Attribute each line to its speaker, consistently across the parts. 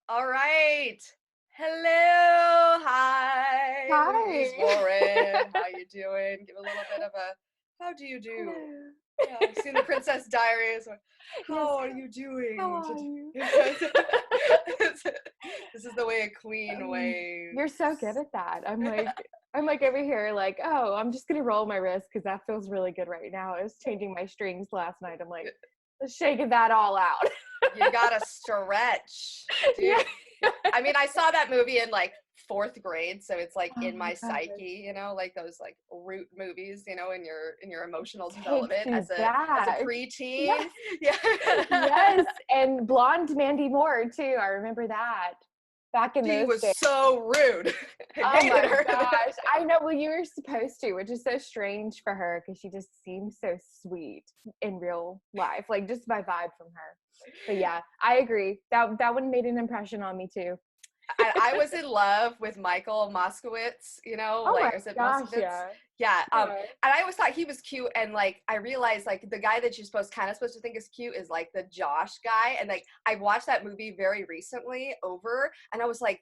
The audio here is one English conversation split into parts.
Speaker 1: All right. Hello. Hi, Louise
Speaker 2: Hi.
Speaker 1: Warren. How you doing? Give a little bit of a how do you do?
Speaker 2: Hello.
Speaker 1: Yeah, I've seen the Princess Diaries.
Speaker 2: Yes.
Speaker 1: How are you
Speaker 2: How
Speaker 1: doing
Speaker 2: are
Speaker 1: today?
Speaker 2: you?
Speaker 1: This is the way a queen waves.
Speaker 2: You're so good at that. I'm like over here, like, oh, I'm just gonna roll my wrist because that feels really good right now. I was changing my strings last night. I'm like, shaking that all out.
Speaker 1: You gotta stretch,
Speaker 2: Yeah.
Speaker 1: dude. I mean, I saw that movie in like fourth grade, so it's like
Speaker 2: Oh
Speaker 1: in
Speaker 2: my
Speaker 1: my
Speaker 2: gosh.
Speaker 1: psyche, like those like root movies, in your emotional
Speaker 2: Takes
Speaker 1: development
Speaker 2: you
Speaker 1: as a
Speaker 2: back.
Speaker 1: preteen.
Speaker 2: Yes.
Speaker 1: Yeah.
Speaker 2: Yes. And blonde Mandy Moore too. I remember that back in
Speaker 1: She
Speaker 2: those
Speaker 1: was
Speaker 2: days.
Speaker 1: so rude. I
Speaker 2: Oh
Speaker 1: hated
Speaker 2: my
Speaker 1: her.
Speaker 2: gosh. I know. Well, you were supposed to, which is so strange for her because she just seems so sweet in real life, like just my vibe from her. But yeah, I agree. That one made an impression on me too.
Speaker 1: I was in love with Michael Moskowitz,
Speaker 2: Oh my
Speaker 1: like is it
Speaker 2: gosh,
Speaker 1: Moskowitz?
Speaker 2: yeah.
Speaker 1: Yeah.
Speaker 2: Yeah.
Speaker 1: And I always thought he was cute, and like I realized like the guy that you're supposed to think is cute is like the Josh guy, and like I watched that movie very recently over, and I was like,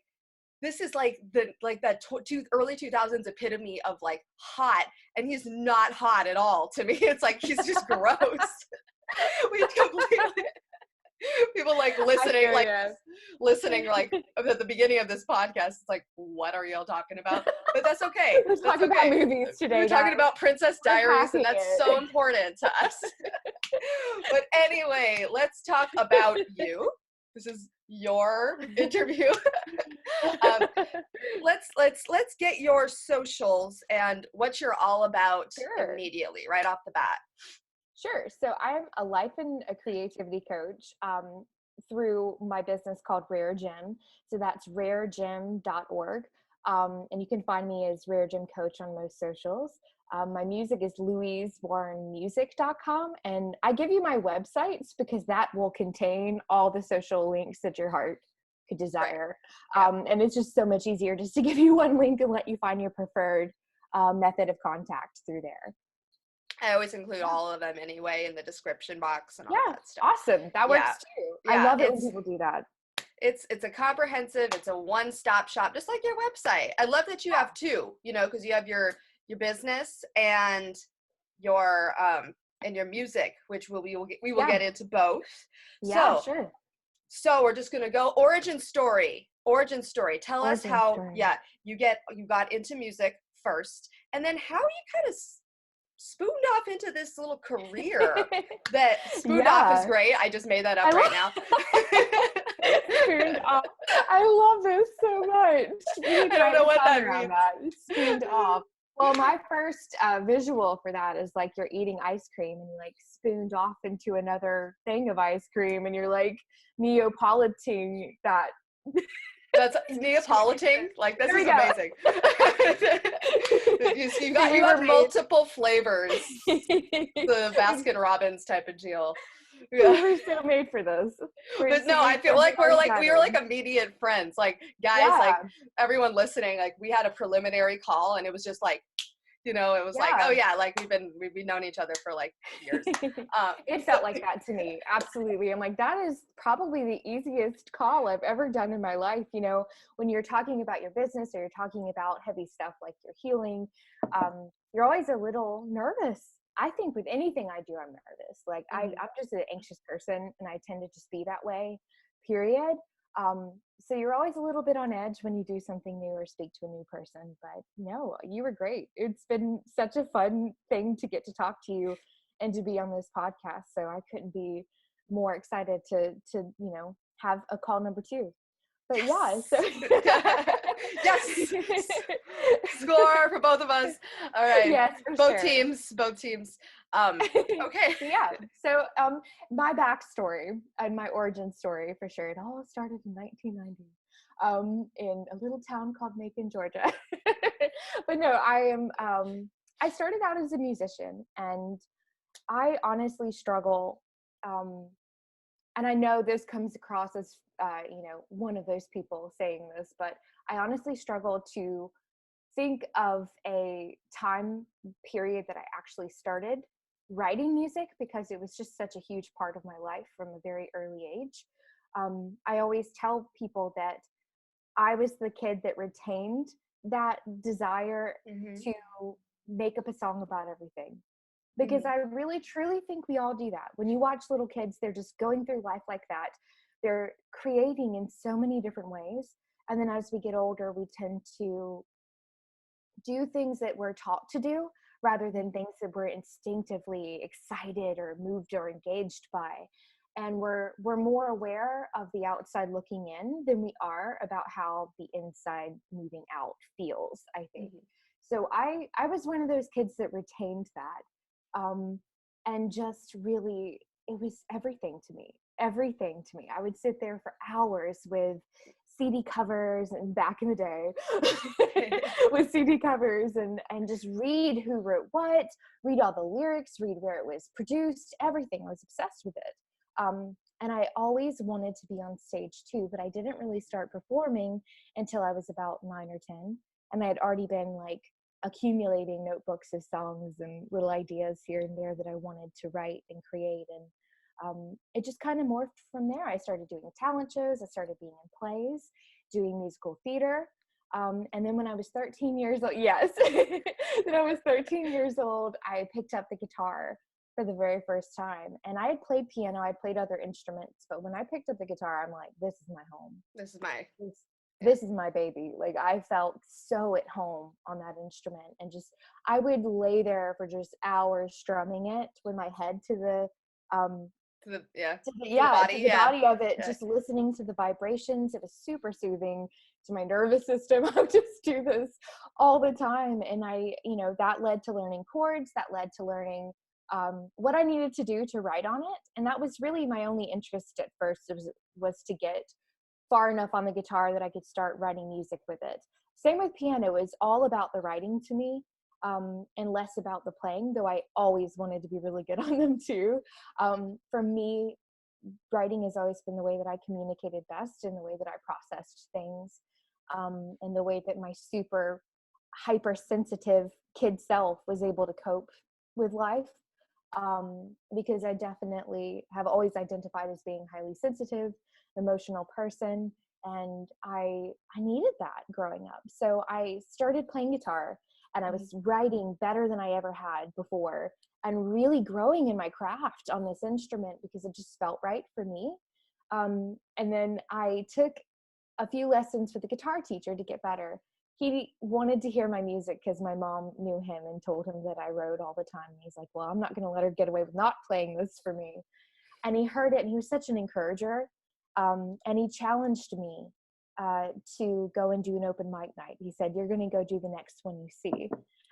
Speaker 1: this is like that early 2000s epitome of like hot, and he's not hot at all to me. It's like he's just gross. We completely people like
Speaker 2: I
Speaker 1: listening
Speaker 2: hear
Speaker 1: like
Speaker 2: you.
Speaker 1: listening like at the beginning of this podcast. It's like, what are y'all talking about? But that's okay.
Speaker 2: We're
Speaker 1: That's
Speaker 2: talking about
Speaker 1: okay.
Speaker 2: movies
Speaker 1: We're
Speaker 2: today, guys.
Speaker 1: talking about Princess
Speaker 2: We're
Speaker 1: Diaries, and
Speaker 2: packing
Speaker 1: that's so
Speaker 2: it.
Speaker 1: important to us. But anyway, let's talk about you. This is your interview. um, let's get your socials and what you're all about
Speaker 2: Sure.
Speaker 1: immediately right off the bat.
Speaker 2: Sure. So I'm a life and a creativity coach through my business called Rare Gym. So that's raregym.org. And you can find me as Rare Gym Coach on most socials. My music is louisewarrenmusic.com. And I give you my websites because that will contain all the social links that your heart could
Speaker 1: Right.
Speaker 2: desire.
Speaker 1: Yeah.
Speaker 2: And it's just so much easier just to give you one link and let you find your preferred method of contact through there.
Speaker 1: I always include all of them anyway in the description box and all
Speaker 2: Yeah,
Speaker 1: that stuff.
Speaker 2: awesome. That
Speaker 1: Yeah.
Speaker 2: works too. I
Speaker 1: Yeah,
Speaker 2: love it when people do that.
Speaker 1: it's a comprehensive, it's a one-stop shop, just like your website. I love that you have two, because you have your business and your music, which we will
Speaker 2: Yeah,
Speaker 1: get into both.
Speaker 2: yeah,
Speaker 1: So
Speaker 2: sure.
Speaker 1: so we're just gonna go origin story. Origin story. Tell us
Speaker 2: Origin
Speaker 1: how,
Speaker 2: story.
Speaker 1: yeah, you got into music first, and then how you kind of spooned off into this little career. That spooned off is
Speaker 2: Yeah,
Speaker 1: great. I just made that up
Speaker 2: I
Speaker 1: right now.
Speaker 2: love spooned off. I love this so much. We need
Speaker 1: I
Speaker 2: to
Speaker 1: don't
Speaker 2: write
Speaker 1: know
Speaker 2: a
Speaker 1: what
Speaker 2: song
Speaker 1: that
Speaker 2: around
Speaker 1: means.
Speaker 2: that. Spooned off. Well, my first visual for that is like you're eating ice cream and you like spooned off into another thing of ice cream and you're like Neapolitaning that.
Speaker 1: That's Neapolitan. Like, this
Speaker 2: There we
Speaker 1: is
Speaker 2: go.
Speaker 1: amazing. you, you
Speaker 2: See,
Speaker 1: got
Speaker 2: we
Speaker 1: you
Speaker 2: were
Speaker 1: have
Speaker 2: made.
Speaker 1: multiple flavors. The Baskin Robbins type of deal.
Speaker 2: We
Speaker 1: Yeah.
Speaker 2: were so made for this. We're
Speaker 1: But no, I
Speaker 2: singing
Speaker 1: feel
Speaker 2: something
Speaker 1: like
Speaker 2: all
Speaker 1: we were like
Speaker 2: together.
Speaker 1: immediate friends. Like, guys, like
Speaker 2: Yeah,
Speaker 1: everyone listening, like we had a preliminary call, and it was just like, it was like, oh
Speaker 2: yeah.
Speaker 1: yeah, like we've known each other for like years.
Speaker 2: It
Speaker 1: So
Speaker 2: felt like that to me. Absolutely. I'm like, that is probably the easiest call I've ever done in my life. When you're talking about your business or you're talking about heavy stuff like your healing, you're always a little nervous. I think with anything I do, I'm nervous. Like
Speaker 1: mhm.
Speaker 2: I'm just an anxious person and I tend to just be that way, period. So you're always a little bit on edge when you do something new or speak to a new person. But no, you were great. It's been such a fun thing to get to talk to you and to be on this podcast. So I couldn't be more excited to have a call number two. But yeah, so
Speaker 1: Yes. Yes. Score for both of us. All right.
Speaker 2: yes, for
Speaker 1: Both
Speaker 2: sure.
Speaker 1: teams. Both teams. Okay.
Speaker 2: So yeah, so my backstory and my origin story for sure. It all started in 1990 in a little town called Macon, Georgia. But no, I started out as a musician, and I honestly struggle. Um, and I know this comes across as, one of those people saying this, but I honestly struggle to think of a time period that I actually started writing music because it was just such a huge part of my life from a very early age. I always tell people that I was the kid that retained that desire
Speaker 1: Mhm.
Speaker 2: to make up a song about everything. Because
Speaker 1: Mhm.
Speaker 2: I really truly think we all do that. When you watch little kids, they're just going through life like that. They're creating in so many different ways. And then as we get older, we tend to do things that we're taught to do rather than things that we're instinctively excited or moved or engaged by. And we're more aware of the outside looking in than we are about how the inside moving out feels, I think.
Speaker 1: Mhm.
Speaker 2: So I was one of those kids that retained that, and just really, it was everything to me, everything to me. I would sit there for hours with CD covers, and back in the day with CD covers, and just read who wrote what, read all the lyrics, read where it was produced, everything. I was obsessed with it. And I always wanted to be on stage too, but I didn't really start performing until I was about 9 or 10. And I had already been like accumulating notebooks of songs and little ideas here and there that I wanted to write and create. And it just kind of morphed from there. I started doing talent shows, I started being in plays, doing musical theater. And then when I was 13 years old, yes, when I was 13 years old, I picked up the guitar for the very first time. And I had played piano, I played other instruments, but when I picked up the guitar, I'm like, this is my home.
Speaker 1: This is my
Speaker 2: This,
Speaker 1: yeah.
Speaker 2: this is my baby. Like, I felt so at home on that instrument, and just, I would lay there for just hours strumming it with my head to the, um,
Speaker 1: To the yeah. To the
Speaker 2: yeah,
Speaker 1: body,
Speaker 2: to the
Speaker 1: yeah.
Speaker 2: body of it,
Speaker 1: Yeah.
Speaker 2: just listening to the vibrations. It was super soothing to my nervous system. I would just do this all the time. And that led to learning chords, that led to learning what I needed to do to write on it. And that was really my only interest at first, was to get far enough on the guitar that I could start writing music with it. Same with piano, is all about the writing to me, and less about the playing, though I always wanted to be really good on them too. For me, writing has always been the way that I communicated best, and the way that I processed things, and the way that my super hypersensitive kid self was able to cope with life. Because I definitely have always identified as being highly sensitive, emotional person, and I needed that growing up. So I started playing guitar, and I
Speaker 1: Mhm.
Speaker 2: was writing better than I ever had before, and really growing in my craft on this instrument because it just felt right for me. And then I took a few lessons with the guitar teacher to get better. He wanted to hear my music because my mom knew him and told him that I wrote all the time. And he's like, well, I'm not going to let her get away with not playing this for me. And he heard it, and he was such an encourager. And he challenged me to go and do an open mic night. He said, you're going to go do the next one you see.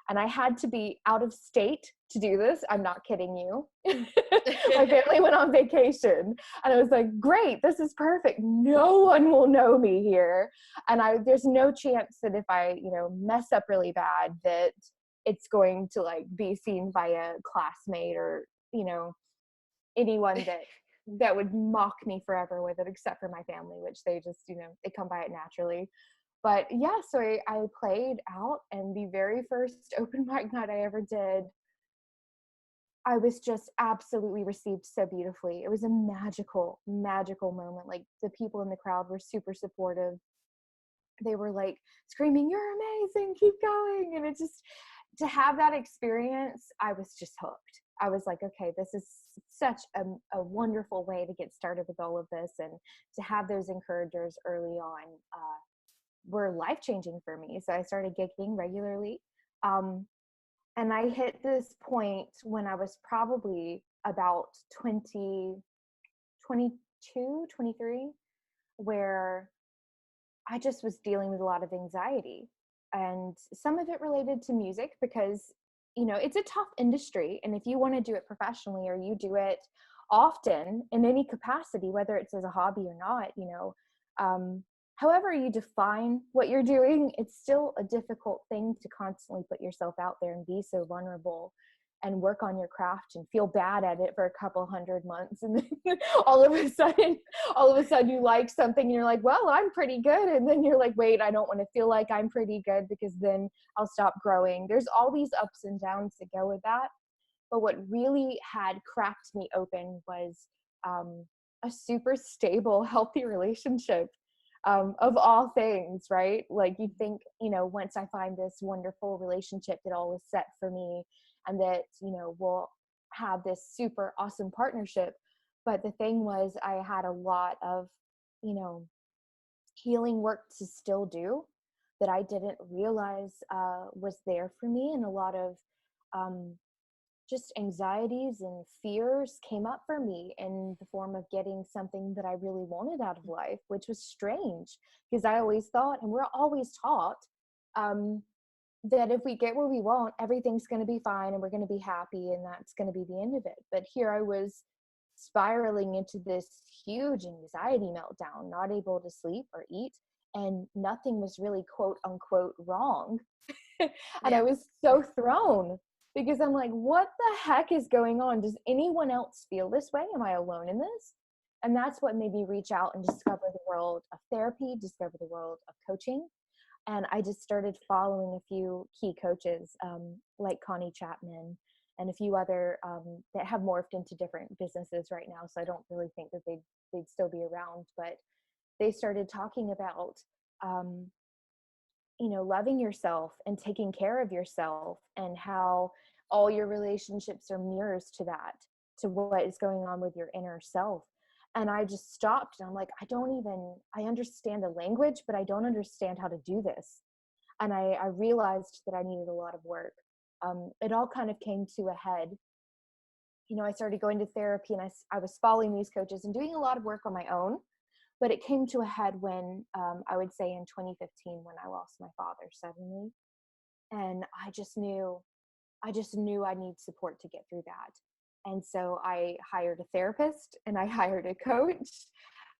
Speaker 2: And I had to be out of state to do this. I'm not kidding you. My family went on vacation, and I was like, great, this is perfect. No one will know me here. And there's no chance that if I, mess up really bad, that it's going to like be seen by a classmate or, anyone that would mock me forever with it, except for my family, which they just, they come by it naturally. But yeah, so I played out, and the very first open mic night I ever did, I was just absolutely received so beautifully. It was a magical, magical moment. Like, the people in the crowd were super supportive. They were like screaming, "You're amazing, keep going." And it just, to have that experience, I was just hooked. I was like, okay, this is such a wonderful way to get started with all of this. And to have those encouragers early on were life changing for me. So I started gigging regularly. Um, and I hit this point when I was probably about 20, 22, 23, where I just was dealing with a lot of anxiety. And some of it related to music because, it's a tough industry. And if you want to do it professionally, or you do it often in any capacity, whether it's as a hobby or not, um, however you define what you're doing, it's still a difficult thing to constantly put yourself out there and be so vulnerable and work on your craft and feel bad at it for a couple 100 months. And then all of a sudden you like something, and you're like, well, I'm pretty good. And then you're like, wait, I don't want to feel like I'm pretty good, because then I'll stop growing. There's all these ups and downs that go with that. But what really had cracked me open was a super stable, healthy relationship, of all things, right? Like you think, once I find this wonderful relationship that all is set for me and that, we'll have this super awesome partnership. But the thing was, I had a lot of, you know, healing work to still do that I didn't realize was there for me. And a lot of um, just anxieties and fears came up for me in the form of getting something that I really wanted out of life, which was strange because I always thought, and we're always taught, um, that if we get what we want, everything's going to be fine and we're going to be happy and that's going to be the end of it. But here I was spiraling into this huge anxiety meltdown, not able to sleep or eat, and nothing was really quote unquote wrong. And I was so thrown because I'm like, what the heck is going on? Does anyone else feel this way? Am I alone in this? And that's what made me reach out and discover the world of therapy, discover the world of coaching. And I just started following a few key coaches, like Connie Chapman and a few other that have morphed into different businesses right now. So I don't really think that they'd still be around, but they started talking about, loving yourself and taking care of yourself, and how all your relationships are mirrors to that, to what is going on with your inner self. And I just stopped and I'm like, I understand the language, but I don't understand how to do this. And I realized that I needed a lot of work. It all kind of came to a head. I started going to therapy and I was following these coaches and doing a lot of work on my own. But it came to a head when I would say in 2015, when I lost my father suddenly. And I just knew I need support to get through that. And so I hired a therapist and I hired a coach,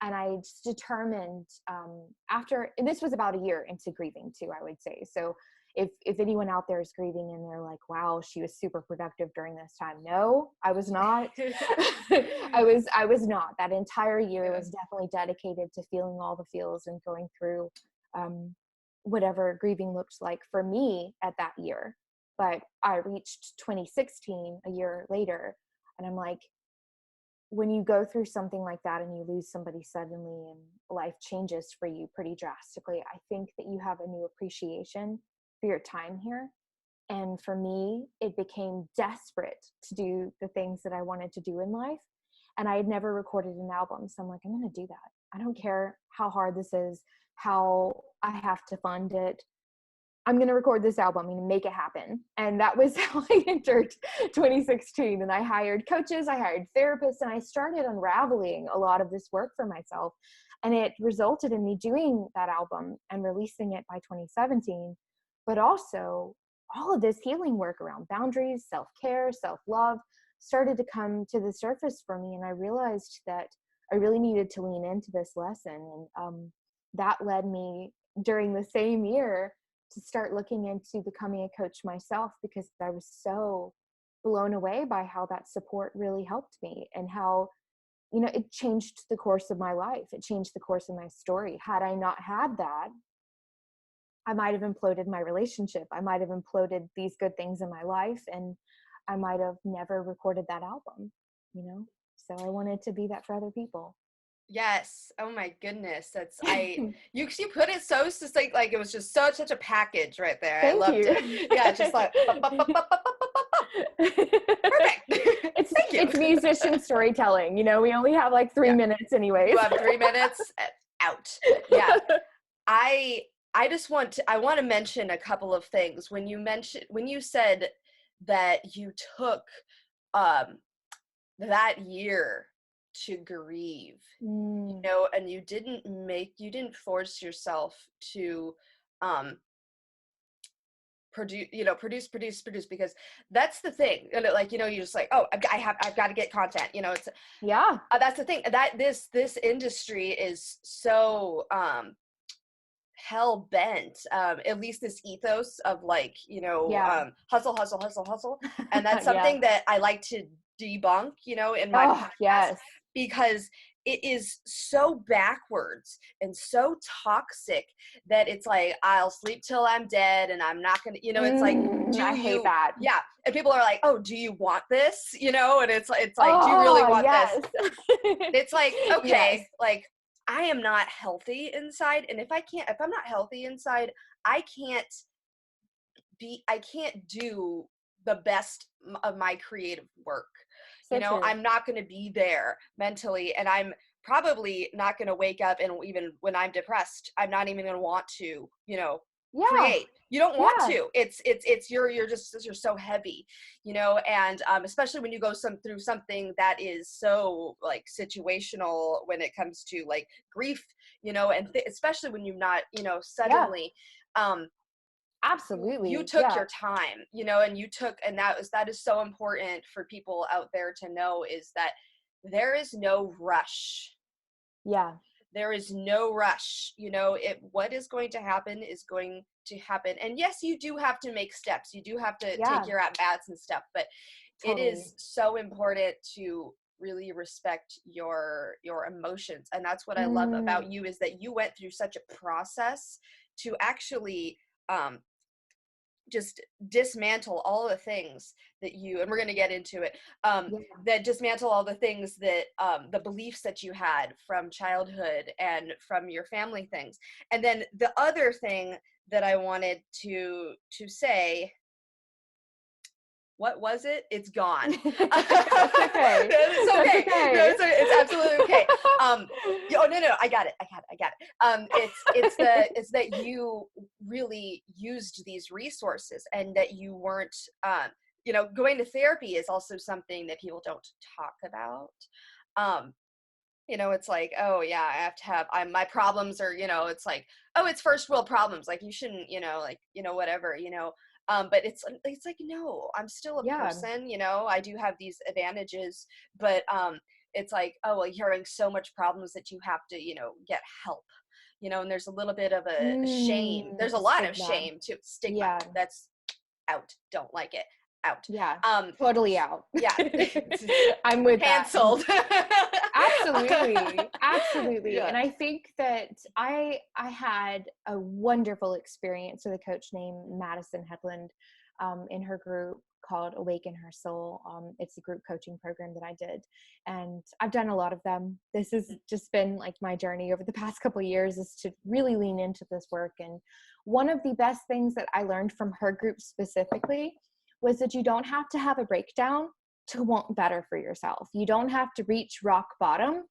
Speaker 2: and I just determined and this was about a year into grieving too, I would say. So if anyone out there is grieving and they're like, wow, she was super productive during this time. No, I was not. I was not. That entire year was definitely dedicated to feeling all the feels and going through whatever grieving looks like for me at that year. But I reached 2016 a year later, and I'm like, when you go through something like that and you lose somebody suddenly and life changes for you pretty drastically, I think that you have a new appreciation for your time here. And for me, it became desperate to do the things that I wanted to do in life. And I had never recorded an album. So I'm like, I'm going to do that. I don't care how hard this is, how I have to fund it. I'm going to record this album and make it happen. And that was how I entered 2016. And I hired coaches, I hired therapists, and I started unraveling a lot of this work for myself. And it resulted in me doing that album and releasing it by 2017. But also all of this healing work around boundaries, self-care, self-love started to come to the surface for me. And I realized that I really needed to lean into this lesson. And that led me during the same year to start looking into becoming a coach myself, because I was so blown away by how that support really helped me and how, it changed the course of my life. It changed the course of my story. Had I not had that, I might have imploded my relationship. I might have imploded these good things in my life, and I might have never recorded that album, So I wanted to be that for other people.
Speaker 1: Yes. Oh my goodness. You put it so succinct, like it was just such a package right there. I loved it. Yeah, just like perfect.
Speaker 2: It's musician storytelling. We only have like 3 minutes anyways.
Speaker 1: You have 3 minutes out. Yeah. I want to mention a couple of things. When you said that you took that year to grieve, and you didn't force yourself to produce, because that's the thing. Like, you're just like, oh, I've got to get content. It's that's the thing, that this industry is so hell bent, at least this ethos of like, hustle, and that's something that I like to debunk, in my podcast, because it is so backwards and so toxic that it's like, I'll sleep till I'm dead and I'm not gonna, it's like,
Speaker 2: I hate that.
Speaker 1: yeah. And people are like, oh, do you want this? And it's like, do you really
Speaker 2: Oh,
Speaker 1: want
Speaker 2: yes.
Speaker 1: this? It's like, okay,
Speaker 2: Yes.
Speaker 1: like, I am not healthy inside. And if I'm not healthy inside, I can't do the best of my creative work.
Speaker 2: So true.
Speaker 1: I'm not going to be there mentally, and I'm probably not going to wake up, and even when I'm depressed, I'm not even going to want to,
Speaker 2: Yeah.
Speaker 1: create. You don't want
Speaker 2: Yeah.
Speaker 1: to. You're so heavy, and especially when you go through something that is so like situational when it comes to like grief, and especially when you've not, suddenly,
Speaker 2: Absolutely.
Speaker 1: you took
Speaker 2: Yeah.
Speaker 1: your time, and that is so important for people out there to know, is that there is no rush.
Speaker 2: Yeah.
Speaker 1: There is no rush. What is going to happen is going to happen. And yes, you do have to make steps. You do have to take your at-bats and stuff, but
Speaker 2: Totally.
Speaker 1: it is so important to really respect your emotions. And that's what I love about you, is that you went through such a process to actually just dismantle all the things that and we're going to get into it, that dismantle all the things that, the beliefs that you had from childhood and from your family things. And then the other thing that I wanted to say, what was it? It's gone.
Speaker 2: It's okay.
Speaker 1: It's okay. No, it's absolutely okay. No, I got it. It's that you really used these resources, and that you weren't, going to therapy is also something that people don't talk about. It's like, oh yeah, I have to have, my problems are, it's like, oh, it's first world problems. Like, you shouldn't, whatever, but it's like, no, I'm still a person, I do have these advantages, but it's like, oh, well, you're having so much problems that you have to, get help, and there's a little bit of a shame. There's a lot of shame too. Stigma. That's out. Don't like it. Out.
Speaker 2: Yeah. Totally out.
Speaker 1: Yeah.
Speaker 2: I'm with
Speaker 1: canceled.
Speaker 2: Absolutely. Absolutely.
Speaker 1: Yeah.
Speaker 2: And I think that I had a wonderful experience with a coach named Madison Headland in her group called Awaken Her Soul. It's a group coaching program that I did, and I've done a lot of them. This has just been like my journey over the past couple of years, is to really lean into this work. And one of the best things that I learned from her group specifically was that you don't have to have a breakdown to want better for yourself. You don't have to reach rock bottom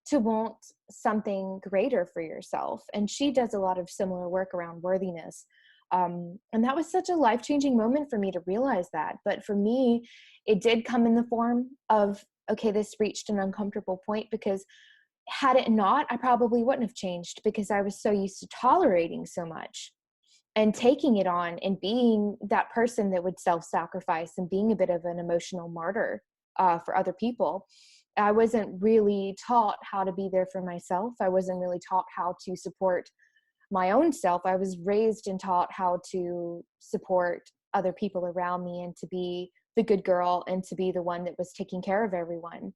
Speaker 2: to want something greater for yourself. And she does a lot of similar work around worthiness. And that was such a life-changing moment for me to realize that. But for me, it did come in the form of, okay, this reached an uncomfortable point, because had it not, I probably wouldn't have changed, because I was so used to tolerating so much and taking it on and being that person that would self-sacrifice and being a bit of an emotional martyr for other people. I wasn't really taught how to be there for myself. I wasn't really taught how to support my own self. I was raised and taught how to support other people around me and to be the good girl and to be the one that was taking care of everyone.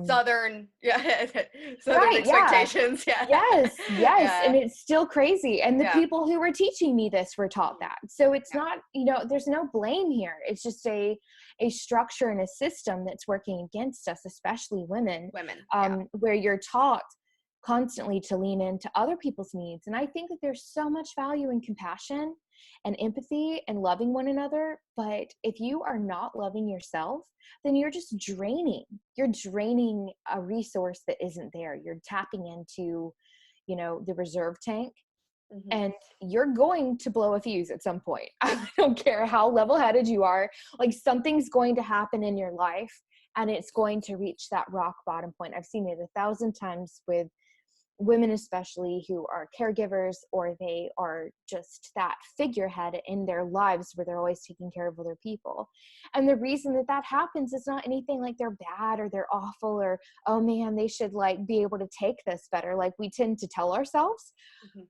Speaker 1: Southern expectations. Yeah.
Speaker 2: Yes.
Speaker 1: Yeah.
Speaker 2: And it's still crazy. And the people who were teaching me this were taught that. So it's not, there's no blame here. It's just a structure and a system that's working against us, especially women, where you're taught constantly to lean into other people's needs. And I think that there's so much value in compassion and empathy and loving one another. But if you are not loving yourself, then you're just draining. You're draining a resource that isn't there. You're tapping into, the reserve tank. Mm-hmm. And you're going to blow a fuse at some point. I don't care how level-headed you are. Like, something's going to happen in your life and it's going to reach that rock bottom point. I've seen it 1,000 times with women, especially who are caregivers, or they are just that figurehead in their lives where they're always taking care of other people. And the reason that happens is not anything like they're bad or they're awful or, oh man, they should like be able to take this better, like we tend to tell ourselves. Mm-hmm.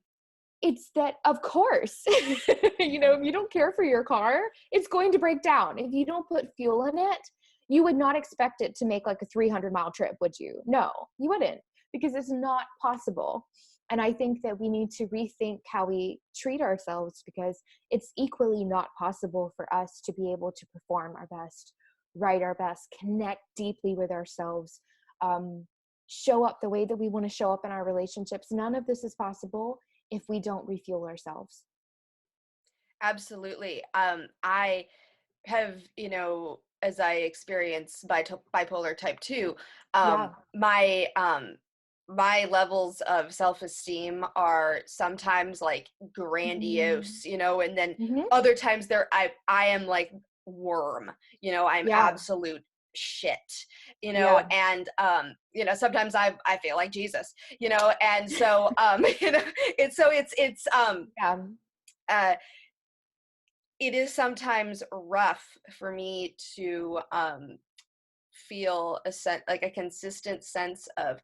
Speaker 2: It's that, of course, if you don't care for your car, it's going to break down. If you don't put fuel in it, you would not expect it to make like a 300-mile trip, would you? No, you wouldn't. because it's not possible. And I think that we need to rethink how we treat ourselves, because it's equally not possible for us to be able to perform our best, write our best, connect deeply with ourselves, show up the way that we want to show up in our relationships. None of this is possible if we don't refuel ourselves.
Speaker 1: Absolutely. I have, as I experience bipolar type 2,
Speaker 2: Yeah.
Speaker 1: my levels of self-esteem are sometimes like
Speaker 2: Mm-hmm.
Speaker 1: grandiose, and then
Speaker 2: Mm-hmm.
Speaker 1: other times I am like worm, I'm
Speaker 2: Yeah.
Speaker 1: absolute shit,
Speaker 2: Yeah.
Speaker 1: and sometimes I feel like Jesus, and so it's
Speaker 2: Yeah.
Speaker 1: uh it is sometimes rough for me to feel like a consistent sense of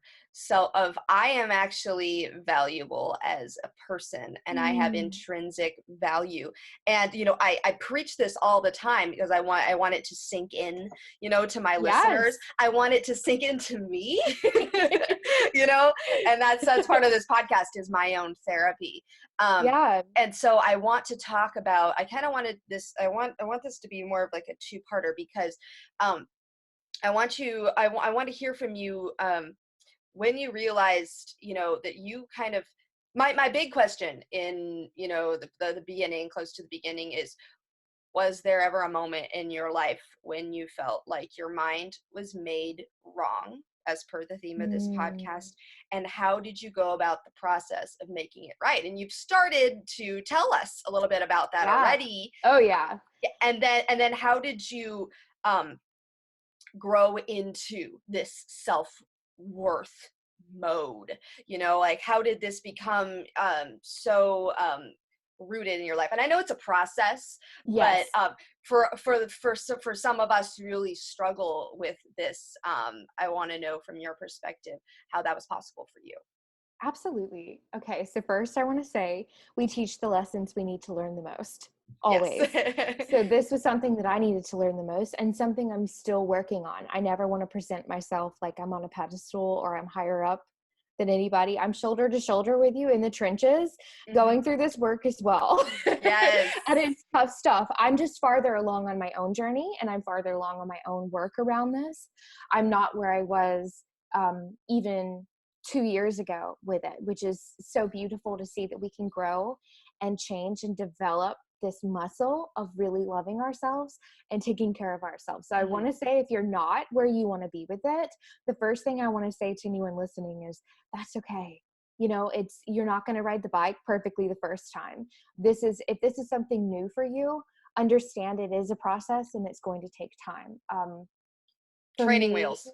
Speaker 1: I am actually valuable as a person, and I have
Speaker 2: Mm.
Speaker 1: intrinsic value. And I preach this all the time because I want it to sink in, to my listeners.
Speaker 2: Yes.
Speaker 1: I want it to sink into me. you know and that's part of this podcast, is my own therapy.
Speaker 2: Yeah.
Speaker 1: And so I want to talk about, I kind of wanted this, I want this to be more of like a two-parter, because I want to hear from you, when you realized, that you kind of, my big question in, the beginning, close to the beginning, is, was there ever a moment in your life when you felt like your mind was made wrong, as per the theme of this
Speaker 2: Mm.
Speaker 1: podcast? And how did you go about the process of making it right? And you've started to tell us a little bit about that
Speaker 2: Yeah.
Speaker 1: already.
Speaker 2: Oh, yeah.
Speaker 1: And then how did you um grow into this self-worth mode? Like, how did this become so rooted in your life? And I know it's a process, but
Speaker 2: Yes.
Speaker 1: for some of us who really struggle with this, I want to know from your perspective how that was possible for you.
Speaker 2: Absolutely. Okay, so first I want to say we teach the lessons we need to learn the most,
Speaker 1: Yes.
Speaker 2: always. So this was something that I needed to learn the most, and something I'm still working on. I never want to present myself like I'm on a pedestal or I'm higher up than anybody. I'm shoulder to shoulder with you in the trenches,
Speaker 1: Hmm.
Speaker 2: going through this work as well.
Speaker 1: Yes.
Speaker 2: And it's tough stuff. I'm just farther along on my own journey, and I'm farther along on my own work around this. I'm not where I was even 2 years ago with it, which is so beautiful to see that we can grow and change and develop this muscle of really loving ourselves and taking care of ourselves. So I
Speaker 1: Hmm.
Speaker 2: want to say, if you're not where you want to be with it, the first thing I want to say to anyone listening is that's okay. You're not going to ride the bike perfectly the first time. If this is something new for you, understand it is a process and it's going to take time. For
Speaker 1: Training
Speaker 2: me,
Speaker 1: wheels.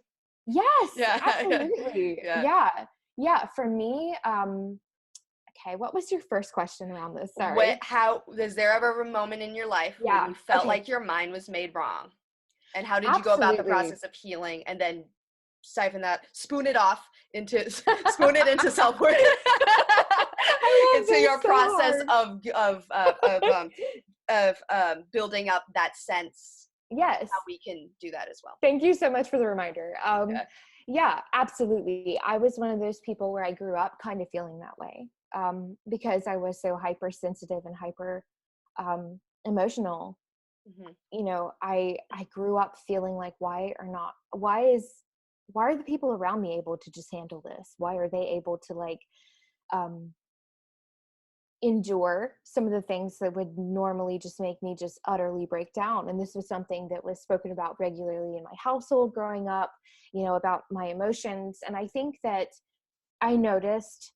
Speaker 2: yes,
Speaker 1: Yeah.
Speaker 2: absolutely.
Speaker 1: Yeah.
Speaker 2: Yeah. Yeah. For me, okay, what was your first question around this?
Speaker 1: What,
Speaker 2: Sorry.
Speaker 1: how, is there ever a moment in your life when
Speaker 2: Yeah.
Speaker 1: you felt
Speaker 2: Okay.
Speaker 1: like your mind was made wrong? And how did you go about the
Speaker 2: Absolutely.
Speaker 1: process of healing, and then spoon it off into spoon it into self-worth,
Speaker 2: I love
Speaker 1: into
Speaker 2: this
Speaker 1: your
Speaker 2: so
Speaker 1: process
Speaker 2: hard.
Speaker 1: of building up that sense,
Speaker 2: Yes.
Speaker 1: how we can do that as well.
Speaker 2: Thank you so much for the reminder.
Speaker 1: Yeah.
Speaker 2: Yeah, absolutely. I was one of those people where I grew up kind of feeling that way, because I was so hypersensitive and hyper emotional.
Speaker 1: Hmm.
Speaker 2: I grew up feeling like, why are the people around me able to just handle this? Why are they able to um, endure some of the things that would normally just make me just utterly break down? And this was something that was spoken about regularly in my household growing up, about my emotions. And I think that I noticed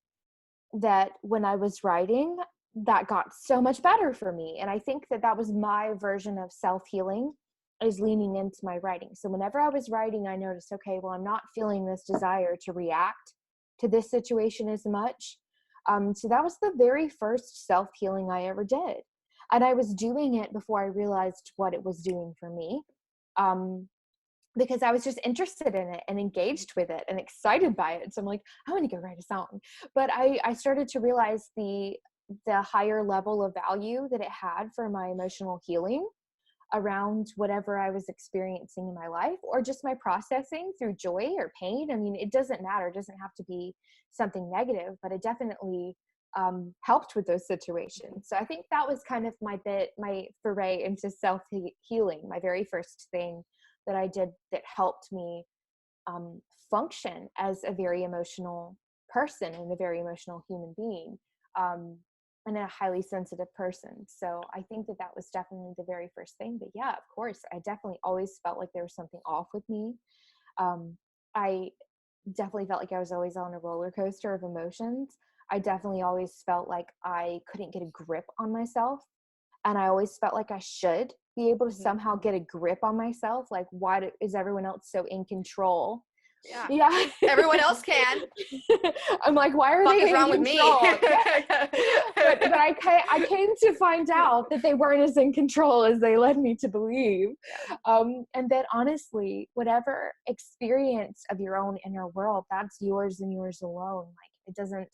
Speaker 2: that when I was writing, that got so much better for me. And I think that that was my version of self-healing, is leaning into my writing. So whenever I was writing, I noticed, okay, well, I'm not feeling this desire to react to this situation as much. So that was the very first self-healing I ever did. And I was doing it before I realized what it was doing for me. Because I was just interested in it and engaged with it and excited by it. So I'm like, I want to go write a song. But I started to realize the higher level of value that it had for my emotional healing. around whatever I was experiencing in my life, or just my processing through joy or pain. I mean, it doesn't matter. It doesn't have to be something negative, but it definitely helped with those situations. So I think that was kind of my foray into self-healing, my very first thing that I did that helped me function as a very emotional person and a very emotional human being. And a highly sensitive person. So I think that was definitely the very first thing. But yeah, of course, I definitely always felt like there was something off with me. I definitely felt like I was always on a roller coaster of emotions. I definitely always felt like I couldn't get a grip on myself. And I always felt like I should be able to somehow get a grip on myself. Like, why is everyone else so in control?
Speaker 1: Yeah. Everyone else can.
Speaker 2: I'm like, why are they
Speaker 1: wrong with me? Yeah.
Speaker 2: But I came to find out that they weren't as in control as they led me to believe. And that honestly, whatever experience of your own inner world, that's yours and yours alone. Like,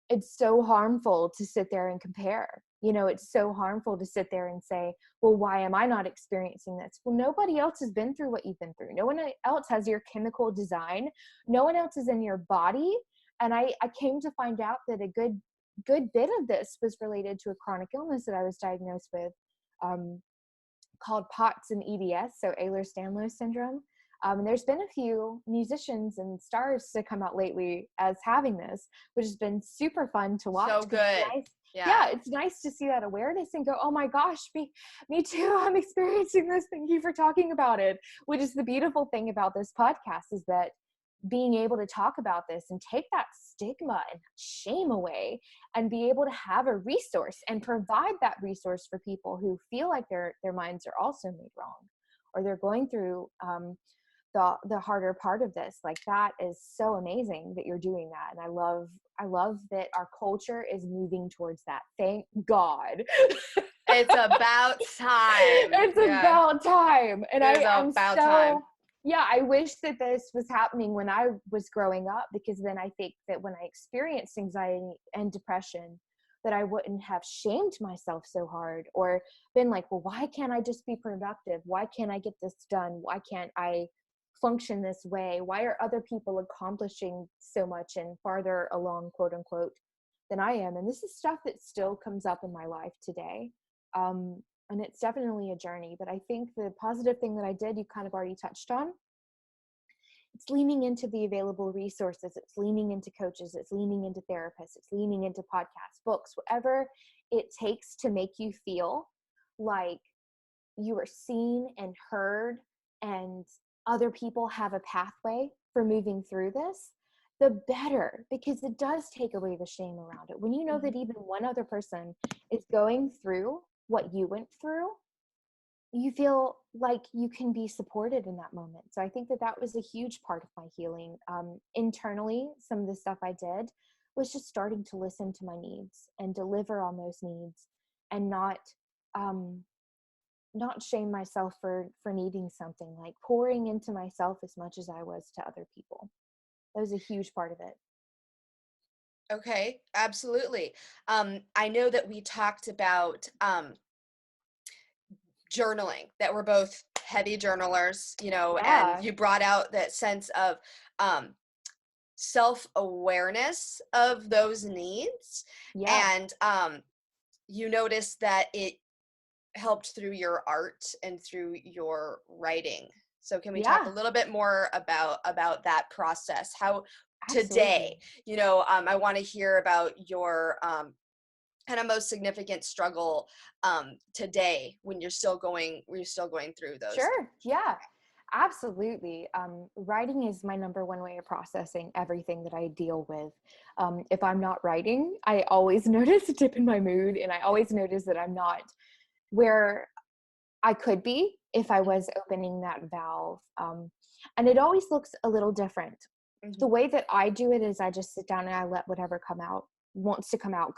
Speaker 2: it's so harmful to sit there and compare. It's so harmful to sit there and say, well, why am I not experiencing this? Well, nobody else has been through what you've been through. No one else has your chemical design. No one else is in your body. And I came to find out that a good bit of this was related to a chronic illness that I was diagnosed with, called POTS and EDS, so Ehlers-Danlos syndrome. And there's been a few musicians and stars to come out lately as having this, which has been super fun to watch.
Speaker 1: So good.
Speaker 2: Yeah, it's nice to see that awareness and go, oh my gosh, me too. I'm experiencing this. Thank you for talking about it. Which is the beautiful thing about this podcast, is that being able to talk about this and take that stigma and shame away and be able to have a resource and provide that resource for people who feel like their minds are also made wrong, or they're going through the harder part of this. Like, that is so amazing that you're doing that. And I love that our culture is moving towards that. Thank God.
Speaker 1: It's about time.
Speaker 2: It's about time. And I'm so
Speaker 1: time.
Speaker 2: Yeah, I wish that this was happening when I was growing up, because then I think that when I experienced anxiety and depression, that I wouldn't have shamed myself so hard, or been like, well, why can't I just be productive? Why can't I get this done? Why can't I function this way? Why are other people accomplishing so much and farther along, quote unquote, than I am? And this is stuff that still comes up in my life today. And it's definitely a journey. But I think the positive thing that I did, you kind of already touched on. It's leaning into the available resources. It's leaning into coaches. It's leaning into therapists. It's leaning into podcasts, books, whatever it takes to make you feel like you are seen and heard, and other people have a pathway for moving through this, the better, because it does take away the shame around it. When you know that even one other person is going through what you went through, you feel like you can be supported in that moment. So I think that was a huge part of my healing. Internally, some of the stuff I did was just starting to listen to my needs and deliver on those needs, and not shame myself for needing something, like pouring into myself as much as I was to other people. That was a huge part of it.
Speaker 1: Okay, absolutely. I know that we talked about journaling, that we're both heavy journalers, and you brought out that sense of self-awareness of those needs. And you noticed that it helped through your art and through your writing. So can we talk a little bit more about that process? How today, I want to hear about your kind of most significant struggle today, when you're still going through those.
Speaker 2: Sure. Yeah, absolutely. Writing is my number one way of processing everything that I deal with. If I'm not writing, I always notice a dip in my mood, and I always notice that I'm not where I could be if I was opening that valve. And it always looks a little different. The way that I do it is I just sit down and I let whatever wants to come out.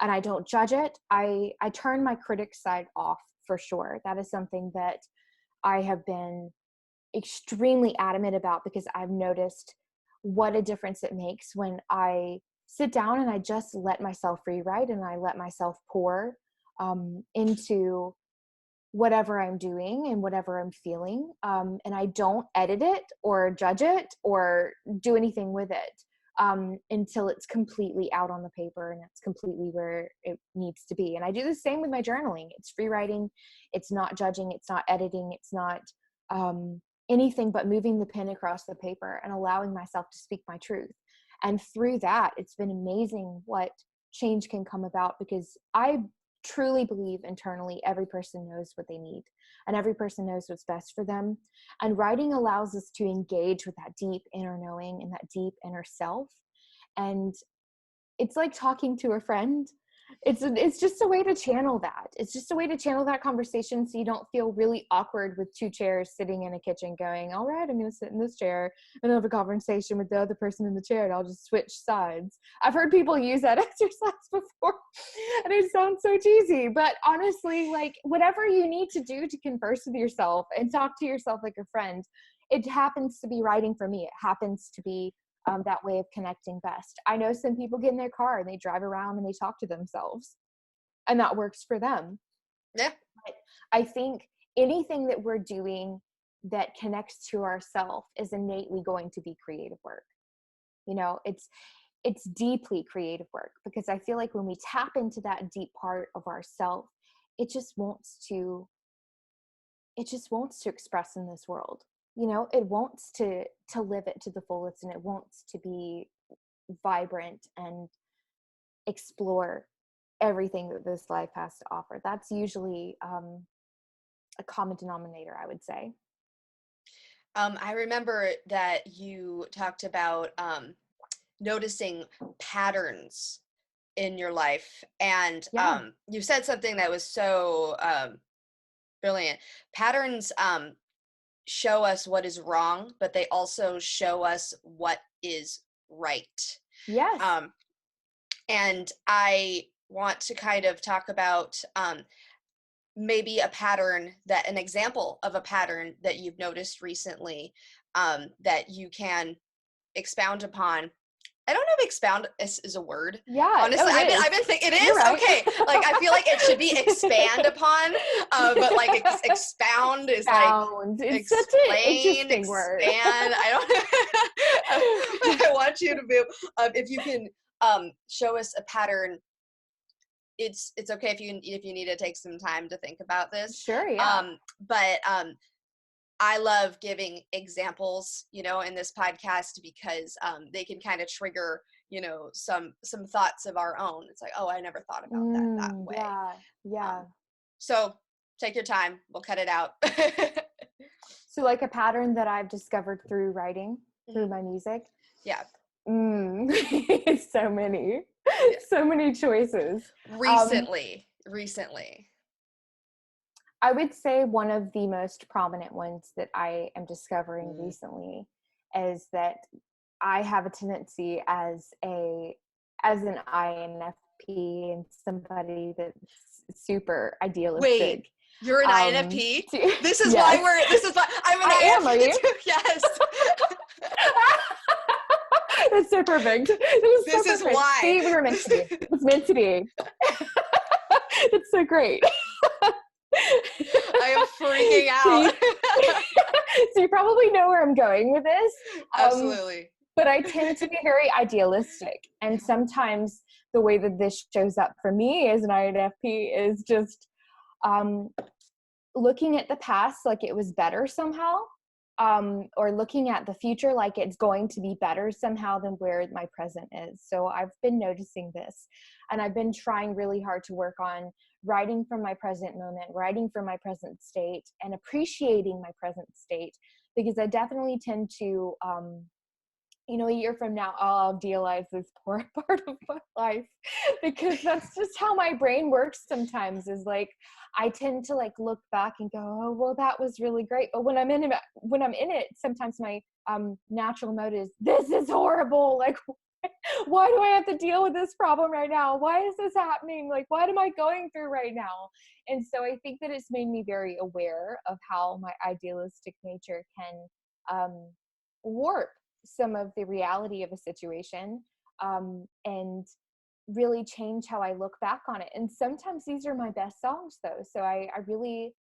Speaker 2: And I don't judge it. I turn my critic side off, for sure. That is something that I have been extremely adamant about, because I've noticed what a difference it makes when I sit down and I just let myself free write, and I let myself pour into whatever I'm doing and whatever I'm feeling. And I don't edit it or judge it or do anything with it until it's completely out on the paper and it's completely where it needs to be. And I do the same with my journaling. It's free writing. It's not judging. It's not editing. It's not anything but moving the pen across the paper and allowing myself to speak my truth. And through that, it's been amazing what change can come about, because I truly believe internally every person knows what they need and every person knows what's best for them. And writing allows us to engage with that deep inner knowing and that deep inner self. And it's like talking to a friend. It's just a way to channel that. It's just a way to channel that conversation so you don't feel really awkward with two chairs sitting in a kitchen going, all right, I'm going to sit in this chair and have a conversation with the other person in the chair and I'll just switch sides. I've heard people use that exercise before and it sounds so cheesy, but honestly, like whatever you need to do to converse with yourself and talk to yourself like a friend, it happens to be writing for me. It happens to be that way of connecting best. I know some people get in their car and they drive around and they talk to themselves, and that works for them.
Speaker 1: Yeah.
Speaker 2: But I think anything that we're doing that connects to ourself is innately going to be creative work. You know, it's deeply creative work, because I feel like when we tap into that deep part of ourself, it just wants to express in this world. You know, it wants to live it to the fullest, and it wants to be vibrant and explore everything that this life has to offer. That's usually a common denominator, I would say.
Speaker 1: I remember that you talked about noticing patterns in your life, and
Speaker 2: Yeah.
Speaker 1: you said something that was so brilliant. Patterns show us what is wrong, but they also show us what is right.
Speaker 2: Yes.
Speaker 1: And I want to kind of talk about maybe an example of a pattern that you've noticed recently that you can expound upon. I don't know if expound is a word.
Speaker 2: Yeah.
Speaker 1: Honestly, I've been thinking it is.
Speaker 2: You're right.
Speaker 1: Okay. Like I feel like it should be expand upon, but like expound is
Speaker 2: Sound.
Speaker 1: like
Speaker 2: It's such an
Speaker 1: explain,
Speaker 2: interesting word.
Speaker 1: expand. I don't. I want you to be if you can show us a pattern. It's okay if you need to take some time to think about this.
Speaker 2: Sure. Yeah.
Speaker 1: But I love giving examples, in this podcast because they can kind of trigger, some thoughts of our own. It's like, oh, I never thought about that way.
Speaker 2: Yeah. Yeah.
Speaker 1: So take your time. We'll cut it out.
Speaker 2: So like a pattern that I've discovered through writing, through my music.
Speaker 1: Yeah.
Speaker 2: So many. Yeah. So many choices.
Speaker 1: Recently.
Speaker 2: I would say one of the most prominent ones that I am discovering recently is that I have a tendency as an INFP and somebody that's super idealistic.
Speaker 1: Wait, you're an INFP? This is
Speaker 2: yes.
Speaker 1: why I'm an INFP.
Speaker 2: Are you?
Speaker 1: Too. Yes.
Speaker 2: That's so perfect.
Speaker 1: This is why.
Speaker 2: See, we were meant to be. It's meant to be. That's so great.
Speaker 1: I am freaking out.
Speaker 2: So you probably know where I'm going with this.
Speaker 1: Absolutely.
Speaker 2: But I tend to be very idealistic. And sometimes the way that this shows up for me as an INFP is just looking at the past like it was better somehow, or looking at the future like it's going to be better somehow than where my present is. So I've been noticing this, and I've been trying really hard to work on writing from my present moment, writing from my present state, and appreciating my present state, because I definitely tend to, a year from now, I'll idealize this poor part of my life, because that's just how my brain works sometimes, is like, I tend to like look back and go, oh, well, that was really great. But when I'm in it, sometimes my natural mode is, this is horrible. Like, why do I have to deal with this problem right now? Why is this happening? Like, what am I going through right now? And so I think that it's made me very aware of how my idealistic nature can warp some of the reality of a situation, and really change how I look back on it. And sometimes these are my best songs though. So I really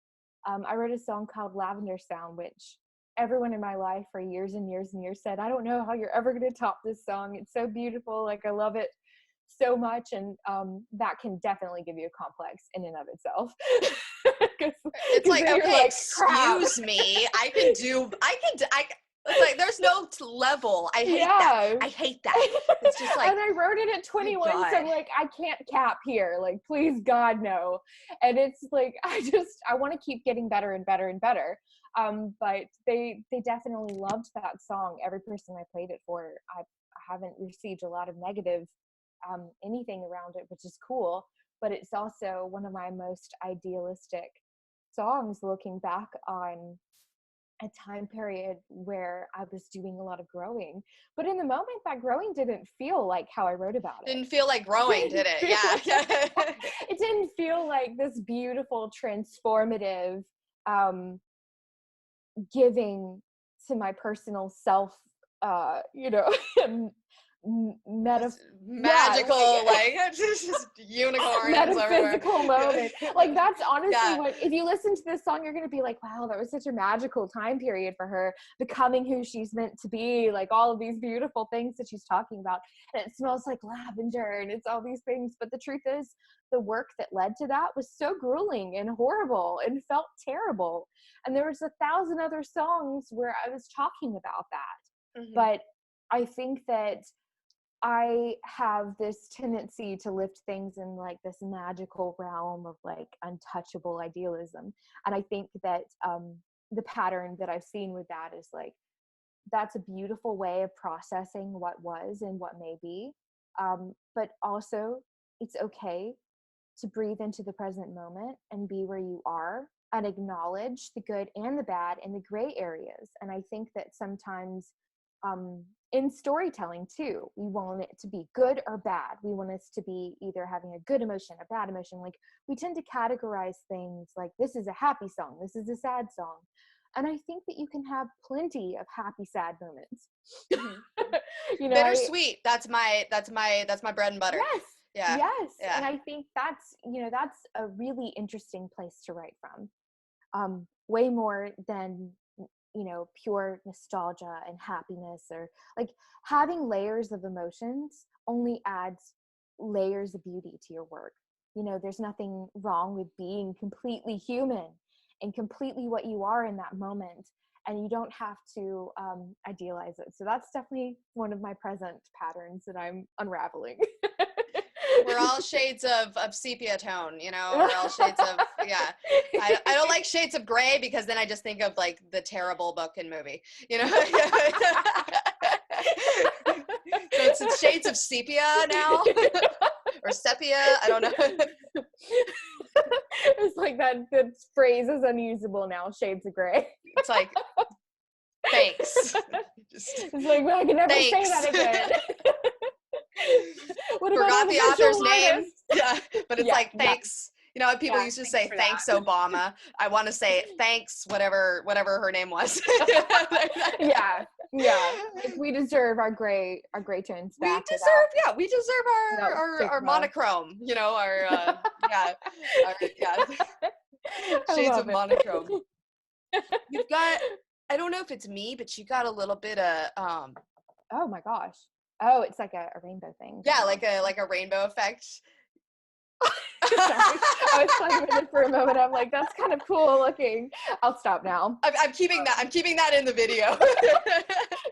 Speaker 2: I wrote a song called Lavender Sound, which everyone in my life for years and years and years said, I don't know how you're ever going to top this song. It's so beautiful. Like, I love it so much. And that can definitely give you a complex in and of itself.
Speaker 1: It's like, okay,
Speaker 2: like,
Speaker 1: excuse me. It's like, there's no level. I hate that. I hate that. It's just like,
Speaker 2: and I wrote it at 21, so I'm like, I can't cap here. Like, please, God, no. And it's like, I want to keep getting better and better and better. But they definitely loved that song. Every person I played it for, I haven't received a lot of negative anything around it, which is cool. But it's also one of my most idealistic songs, looking back on a time period where I was doing a lot of growing. But in the moment, that growing didn't feel like how I wrote about it.
Speaker 1: Didn't feel like growing, did it? Yeah.
Speaker 2: It didn't feel like this beautiful, transformative giving to my personal self,
Speaker 1: magical, like just unicorns
Speaker 2: metaphysical
Speaker 1: everywhere.
Speaker 2: moment. Like, that's honestly what, if you listen to this song, you're going to be like, wow, that was such a magical time period for her, becoming who she's meant to be, like all of these beautiful things that she's talking about. And it smells like lavender and it's all these things. But the truth is, the work that led to that was so grueling and horrible and felt terrible. And there was 1,000 other songs where I was talking about that. Mm-hmm. But I think that I have this tendency to lift things in like this magical realm of like untouchable idealism. And I think that the pattern that I've seen with that is like, that's a beautiful way of processing what was and what may be. But also, it's okay to breathe into the present moment and be where you are and acknowledge the good and the bad and the gray areas. And I think that sometimes in storytelling too, we want it to be good or bad. We want us to be either having a good emotion, a bad emotion. Like, we tend to categorize things like, this is a happy song, this is a sad song. And I think that you can have plenty of happy, sad moments.
Speaker 1: Bittersweet. That's my bread and butter.
Speaker 2: Yes.
Speaker 1: Yeah.
Speaker 2: Yes. Yeah. And I think that's a really interesting place to write from. Way more than pure nostalgia and happiness, or like having layers of emotions only adds layers of beauty to your work. There's nothing wrong with being completely human and completely what you are in that moment, and you don't have to idealize it. So that's definitely one of my present patterns that I'm unraveling.
Speaker 1: We're all shades of sepia tone, we're all shades of, yeah. I don't like shades of gray, because then I just think of like the terrible book and movie, So it's shades of sepia now, or sepia, I don't know.
Speaker 2: It's like that phrase is unusable now, shades of gray.
Speaker 1: It's like, thanks.
Speaker 2: It's like, well, I can never say that again. What
Speaker 1: Forgot the author's name. Yeah, but it's like, thanks. People used to say, thanks, Obama. I want to say, thanks, whatever her name was.
Speaker 2: Yeah. Like, we deserve our gray tones back.
Speaker 1: We deserve our monochrome. Shades of monochrome. You've got, I don't know if it's me, but you got a little bit of
Speaker 2: oh my gosh. Oh, it's like a rainbow thing.
Speaker 1: Yeah, like a rainbow effect.
Speaker 2: I was playing with it for a moment. I'm like, that's kind of cool looking. I'll stop now.
Speaker 1: I'm keeping that in the video.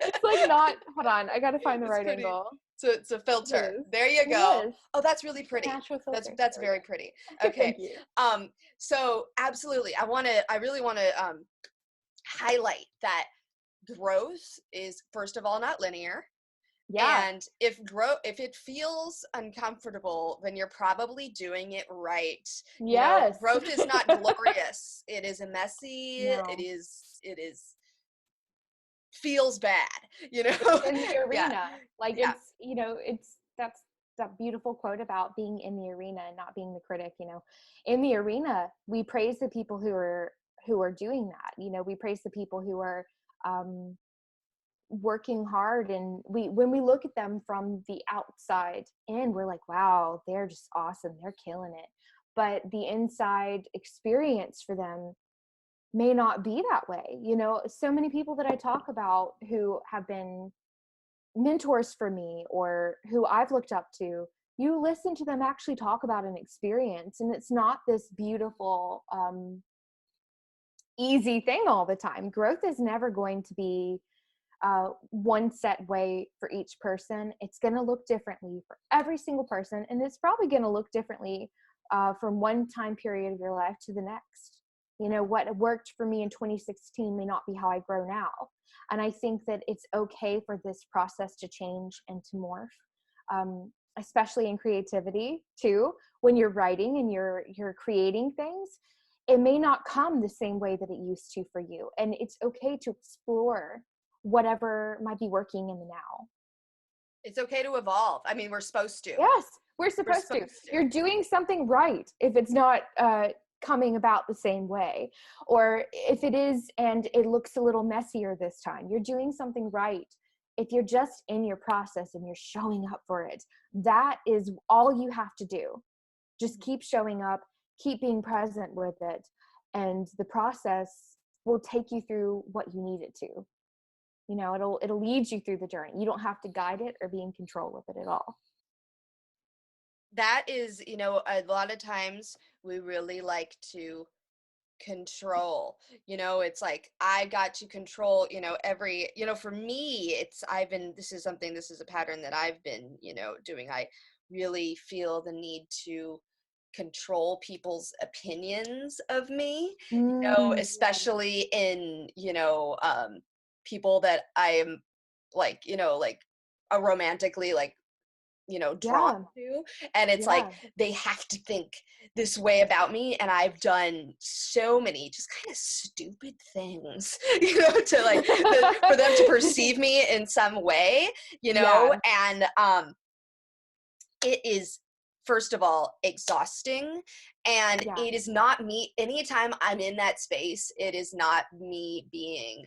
Speaker 2: It's like not. Hold on, I gotta find the right angle.
Speaker 1: So it's a filter. There you go. Oh, that's really pretty. That's very pretty. Okay.
Speaker 2: Thank you.
Speaker 1: So absolutely, I really want to highlight that growth is, first of all, not linear. Yeah. And if it feels uncomfortable, then you're probably doing it right.
Speaker 2: Yes.
Speaker 1: Growth is not glorious. It is messy. No. It is feels bad,
Speaker 2: in the arena. Like, it's that's that beautiful quote about being in the arena and not being the critic. In the arena, we praise the people who are doing that. We praise the people who are working hard, and when we look at them from the outside in, we're like, wow, they're just awesome, they're killing it. But the inside experience for them may not be that way. You know, so many people that I talk about who have been mentors for me or who I've looked up to, you listen to them actually talk about an experience, and it's not this beautiful, easy thing all the time. Growth is never going to be one set way for each person. It's going to look differently for every single person, and it's probably going to look differently from one time period of your life to the next. You know, what worked for me in 2016 may not be how I grow now. And I think that it's okay for this process to change and to morph, especially in creativity too. When you're writing and you're creating things, it may not come the same way that it used to for you. And it's okay to explore whatever might be working in the now.
Speaker 1: It's okay to evolve. I mean, we're supposed to.
Speaker 2: Yes, we're
Speaker 1: We're
Speaker 2: supposed to.
Speaker 1: supposed to.
Speaker 2: You're doing something right if it's not coming about the same way. Or if it is and it looks a little messier this time, you're doing something right. If you're just in your process and you're showing up for it, that is all you have to do. Just keep showing up, keep being present with it, and the process will take you through what you need it to. You know, it'll lead you through the journey. You don't have to guide it or be in control of it at all.
Speaker 1: That is, you know, a lot of times we really like to control, you know, it's like I got to control, you know, every, you know, for me it's I've been, this is something, this is a pattern that I've been, you know, doing. I really feel the need to control people's opinions of me, you know,
Speaker 2: Yeah,
Speaker 1: especially in, you know, people that I am like, you know, like a romantically like, you know, drawn
Speaker 2: yeah,
Speaker 1: to. And it's like
Speaker 2: yeah.
Speaker 1: they have to think this way about me, and I've done so many just kind of stupid things, you know, to like for them to perceive me in some way, you know.
Speaker 2: Yeah,
Speaker 1: And it is, first of all, exhausting, and
Speaker 2: yeah,
Speaker 1: it is not me. Anytime I'm in that space, it is not me being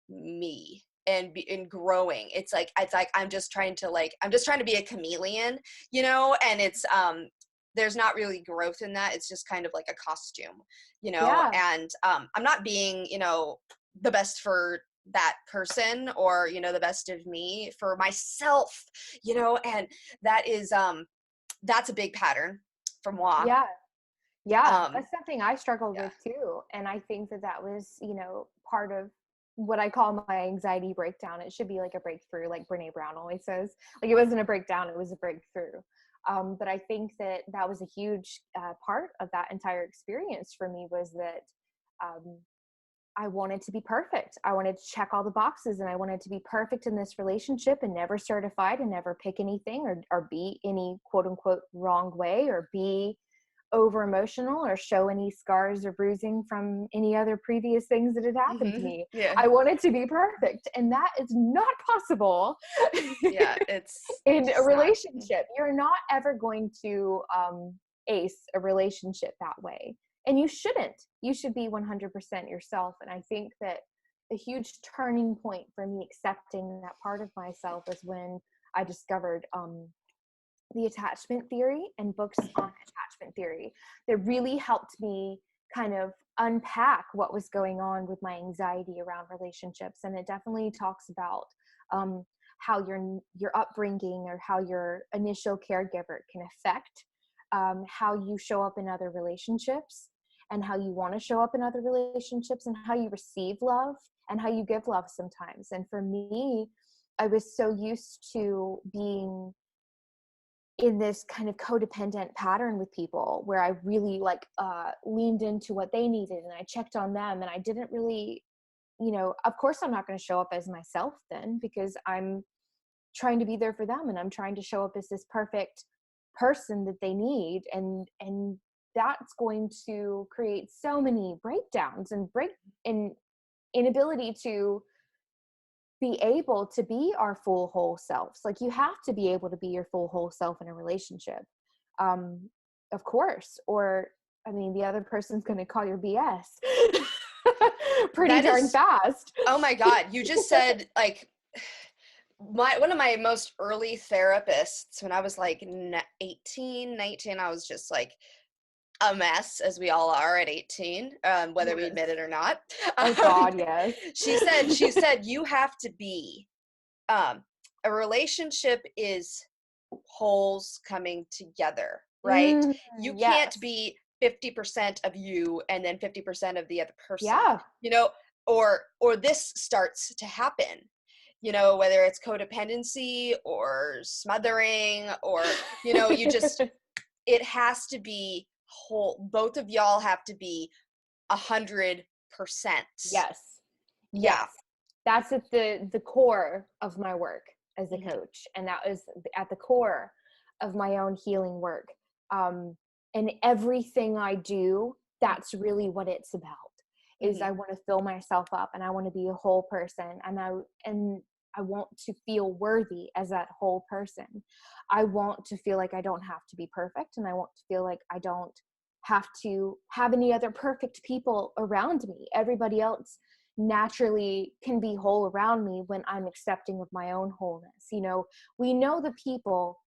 Speaker 1: me and growing. It's like I'm just trying to be a chameleon, you know. And it's there's not really growth in that. It's just kind of like a costume, you know.
Speaker 2: yeah,
Speaker 1: And I'm not being, you know, the best for that person, or, you know, the best of me for myself, you know. And that is that's a big pattern from moi.
Speaker 2: yeah, yeah.
Speaker 1: um
Speaker 2: That's something I struggled
Speaker 1: yeah.
Speaker 2: with too. And I think that that was, you know, part of what I call my anxiety breakdown. It should be like a breakthrough, like Brene Brown always says. Like, it wasn't a breakdown, it was a breakthrough. But I think that that was a huge part of that entire experience for me, was that um, I wanted to be perfect. I wanted to check all the boxes, and I wanted to be perfect in this relationship and never certified and never pick anything or be any quote unquote wrong way, or be over emotional or show any scars or bruising from any other previous things that had happened to me.
Speaker 1: Yeah.
Speaker 2: I wanted to be perfect, and that is not possible
Speaker 1: Yeah, it's
Speaker 2: in a
Speaker 1: just not.
Speaker 2: relationship. You're not ever going to ace a relationship that way. And you shouldn't. You should be 100% yourself. And I think that a huge turning point for me accepting that part of myself was when I discovered the attachment theory and books on attachment theory that really helped me kind of unpack what was going on with my anxiety around relationships. And it definitely talks about um, how your upbringing or how your initial caregiver can affect how you show up in other relationships, and how you want to show up in other relationships, and how you receive love and how you give love sometimes. And for me, I was so used to being in this kind of codependent pattern with people where I really like leaned into what they needed, and I checked on them, and I didn't really, you know, of course I'm not going to show up as myself then, because I'm trying to be there for them, and I'm trying to show up as this perfect person that they need, and that's going to create so many breakdowns and inability to be able to be our full whole selves. Like, you have to be able to be your full whole self in a relationship, um of course, or I mean the other person's going to call your BS pretty
Speaker 1: That
Speaker 2: darn
Speaker 1: is,
Speaker 2: fast.
Speaker 1: oh my God, you just said like one of my most early therapists when I was like 18, 19, I was just like a mess, as we all are at 18, whether we
Speaker 2: Yes.
Speaker 1: admit it or not.
Speaker 2: Oh God, yes.
Speaker 1: She said, you have to be, a relationship is wholes coming together, right?
Speaker 2: Mm,
Speaker 1: You can't
Speaker 2: yes.
Speaker 1: be 50% of you and then 50% of the other person,
Speaker 2: Yeah.
Speaker 1: you know, or this starts to happen, you know, whether it's codependency or smothering or, you know, you just, it has to be whole. Both of y'all have to be 100%.
Speaker 2: Yes.
Speaker 1: Yeah.
Speaker 2: Yes. That's at the core of my work as a
Speaker 1: Mhm.
Speaker 2: coach. And that is at the core of my own healing work. And everything I do, that's really what it's about. Is
Speaker 1: Mhm.
Speaker 2: I want to fill myself up and I want to be a whole person, and I want to feel worthy as that whole person. I want to feel like I don't have to be perfect, and I want to feel like I don't have to have any other perfect people around me. Everybody else naturally can be whole around me when I'm accepting of my own wholeness. You know, we know the people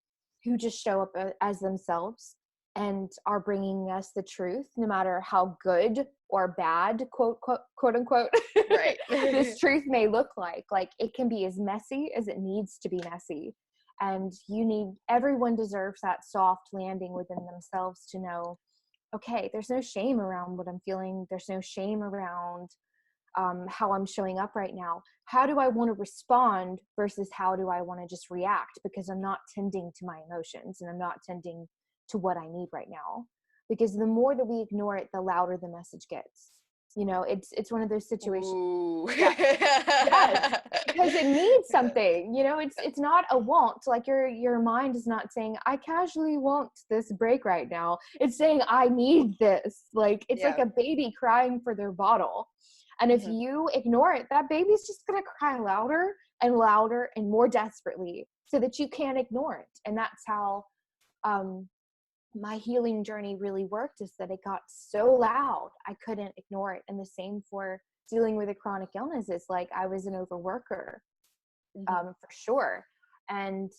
Speaker 2: who just show up as themselves and are bringing us the truth, no matter how good or bad, quote unquote,
Speaker 1: Right.
Speaker 2: this truth may look like. Like, it can be as messy as it needs to be messy. And everyone deserves that soft landing within themselves to know, okay, there's no shame around what I'm feeling. There's no shame around how I'm showing up right now. How do I want to respond versus how do I want to just react? Because I'm not tending to my emotions and I'm not tending to what I need right now. Because the more that we ignore it, the louder the message gets. You know, it's one of those situations.
Speaker 1: Ooh.
Speaker 2: Yeah. Yes, because it needs something. You know, it's not a want. Like, your mind is not saying I casually want this break right now. It's saying I need this. Like, it's like
Speaker 1: Yeah.
Speaker 2: a baby crying for their bottle. And if
Speaker 1: Mhm.
Speaker 2: you ignore it, that baby's just going to cry louder and louder and more desperately so that you can't ignore it. And that's how um my healing journey really worked, is that it got so loud I couldn't ignore it. And the same for dealing with a chronic illness. Is like, I was an overworker,
Speaker 1: Mhm.
Speaker 2: for sure. And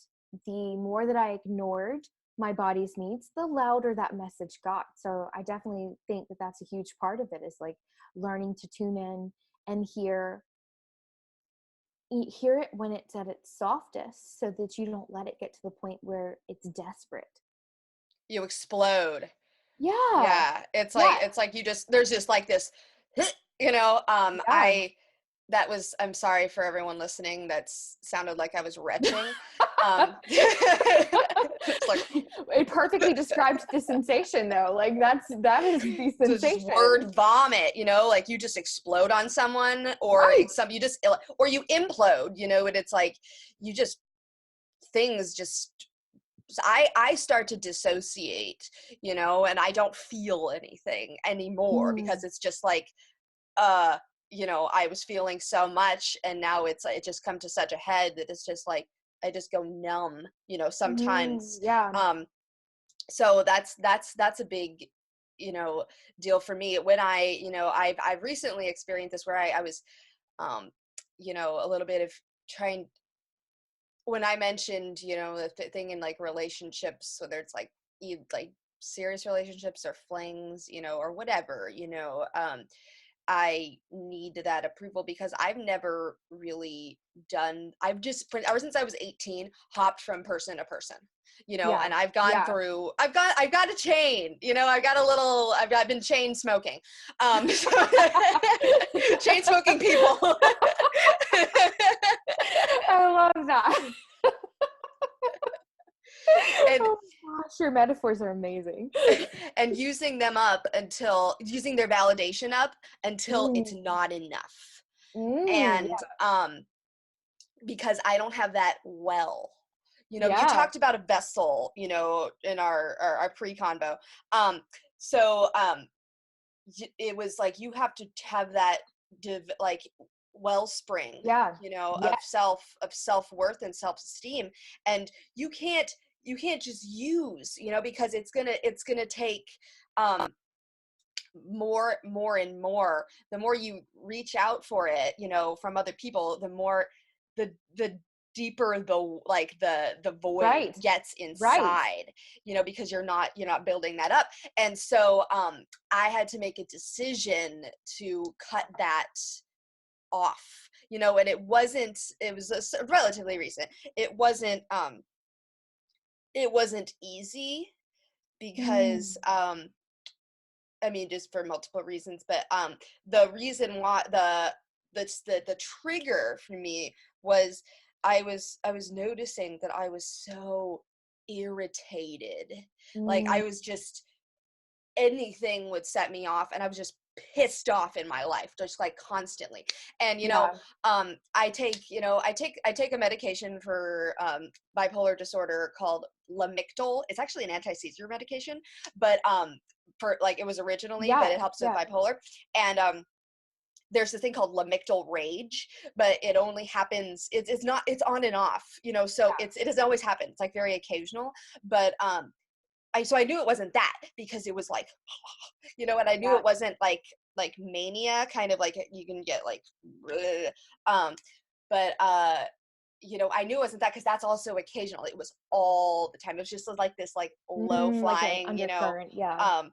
Speaker 2: the more that I ignored my body's needs, the louder that message got. So I definitely think that that's a huge part of it, is like learning to tune in and hear it when it's at its softest, so that you don't let it get to the point where it's desperate.
Speaker 1: You explode.
Speaker 2: Yeah.
Speaker 1: Yeah.
Speaker 2: Yeah.
Speaker 1: It's like you just, there's just like this, you know,
Speaker 2: Yeah.
Speaker 1: I'm sorry for everyone listening. That's sounded like I was retching. It's like,
Speaker 2: It perfectly describes the sensation, though. Like, that is the
Speaker 1: so just
Speaker 2: sensation.
Speaker 1: word vomit, you know, like you just explode on someone, or
Speaker 2: Right.
Speaker 1: you just, or you implode, you know, and it's like you just, things just, I start to dissociate, you know, and I don't feel anything anymore
Speaker 2: Mm.
Speaker 1: because it's just like, uh you know, I was feeling so much and now it just come to such a head that it's just like I just go numb, you know, sometimes.
Speaker 2: Yeah.
Speaker 1: So that's a big, you know, deal for me when I, you know, I've recently experienced this where I was, um you know, a little bit of trying, when I mentioned, you know, the thing in like relationships, whether it's like like serious relationships or flings, you know, or whatever, you know, I need that approval because I've never really done, I've just, ever since I was 18, hopped from person to person, you know,
Speaker 2: Yeah.
Speaker 1: and I've gone
Speaker 2: Yeah.
Speaker 1: through, I've got a chain, you know, I've been chain smoking, so chain smoking people.
Speaker 2: I love that.
Speaker 1: and
Speaker 2: Oh my gosh, your metaphors are amazing.
Speaker 1: and using their validation up until it's
Speaker 2: Mm.
Speaker 1: not enough. And
Speaker 2: Yeah.
Speaker 1: because I don't have that well. You know, you
Speaker 2: Yeah.
Speaker 1: talked about a vessel, you know, in our pre-convo. Um, so it was like you have to have that like wellspring,
Speaker 2: Yeah.
Speaker 1: you know,
Speaker 2: Yeah.
Speaker 1: of self-worth and self-esteem, and you can't just use, you know, because it's gonna take um more and more. The more you reach out for it, you know, from other people, the more the deeper the void
Speaker 2: Right.
Speaker 1: gets
Speaker 2: Right.
Speaker 1: inside, because you're not building that up. And so I had to make a decision to cut that off, and it was relatively recent. It wasn't easy because
Speaker 2: Mm.
Speaker 1: I mean, just for multiple reasons, but the reason why the trigger for me was I was noticing that I was so irritated. Like
Speaker 2: Mm.
Speaker 1: I was just anything would set me off, and I was just pissed off in my life, just like constantly. And
Speaker 2: Yeah.
Speaker 1: I take a medication for bipolar disorder called Lamictal. It's actually an anti-seizure medication, but for like it was originally, but
Speaker 2: Yeah.
Speaker 1: it helps with
Speaker 2: Yeah.
Speaker 1: bipolar. And there's this thing called lamictal rage, but it only happens, it's on and off, so
Speaker 2: Yeah.
Speaker 1: it doesn't always happen. It's like very occasional. But I knew it wasn't that, because it was like, and I knew
Speaker 2: Yeah.
Speaker 1: it wasn't like mania, kind of like you can get like, um, but I knew it wasn't that, because that's also occasional. It was all the time. It was just like this like low
Speaker 2: Like an
Speaker 1: flying,
Speaker 2: undercurrent. Yeah.
Speaker 1: um,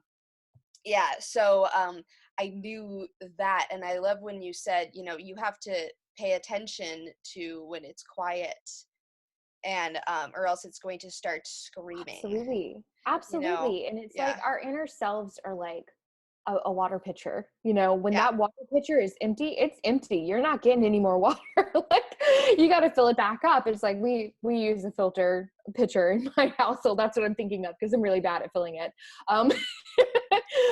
Speaker 1: yeah. So I knew that, and I love when you said, you have to pay attention to when it's quiet, and or else it's going to start screaming.
Speaker 2: Absolutely.
Speaker 1: You know?
Speaker 2: Absolutely. And it's like
Speaker 1: Yeah.
Speaker 2: our inner selves are like a water pitcher. When
Speaker 1: Yeah.
Speaker 2: that water pitcher is empty, it's empty. You're not getting any more water. Like you got to fill it back up. It's like we use a filter pitcher in my household. That's what I'm thinking of because I'm really bad at filling it. Um,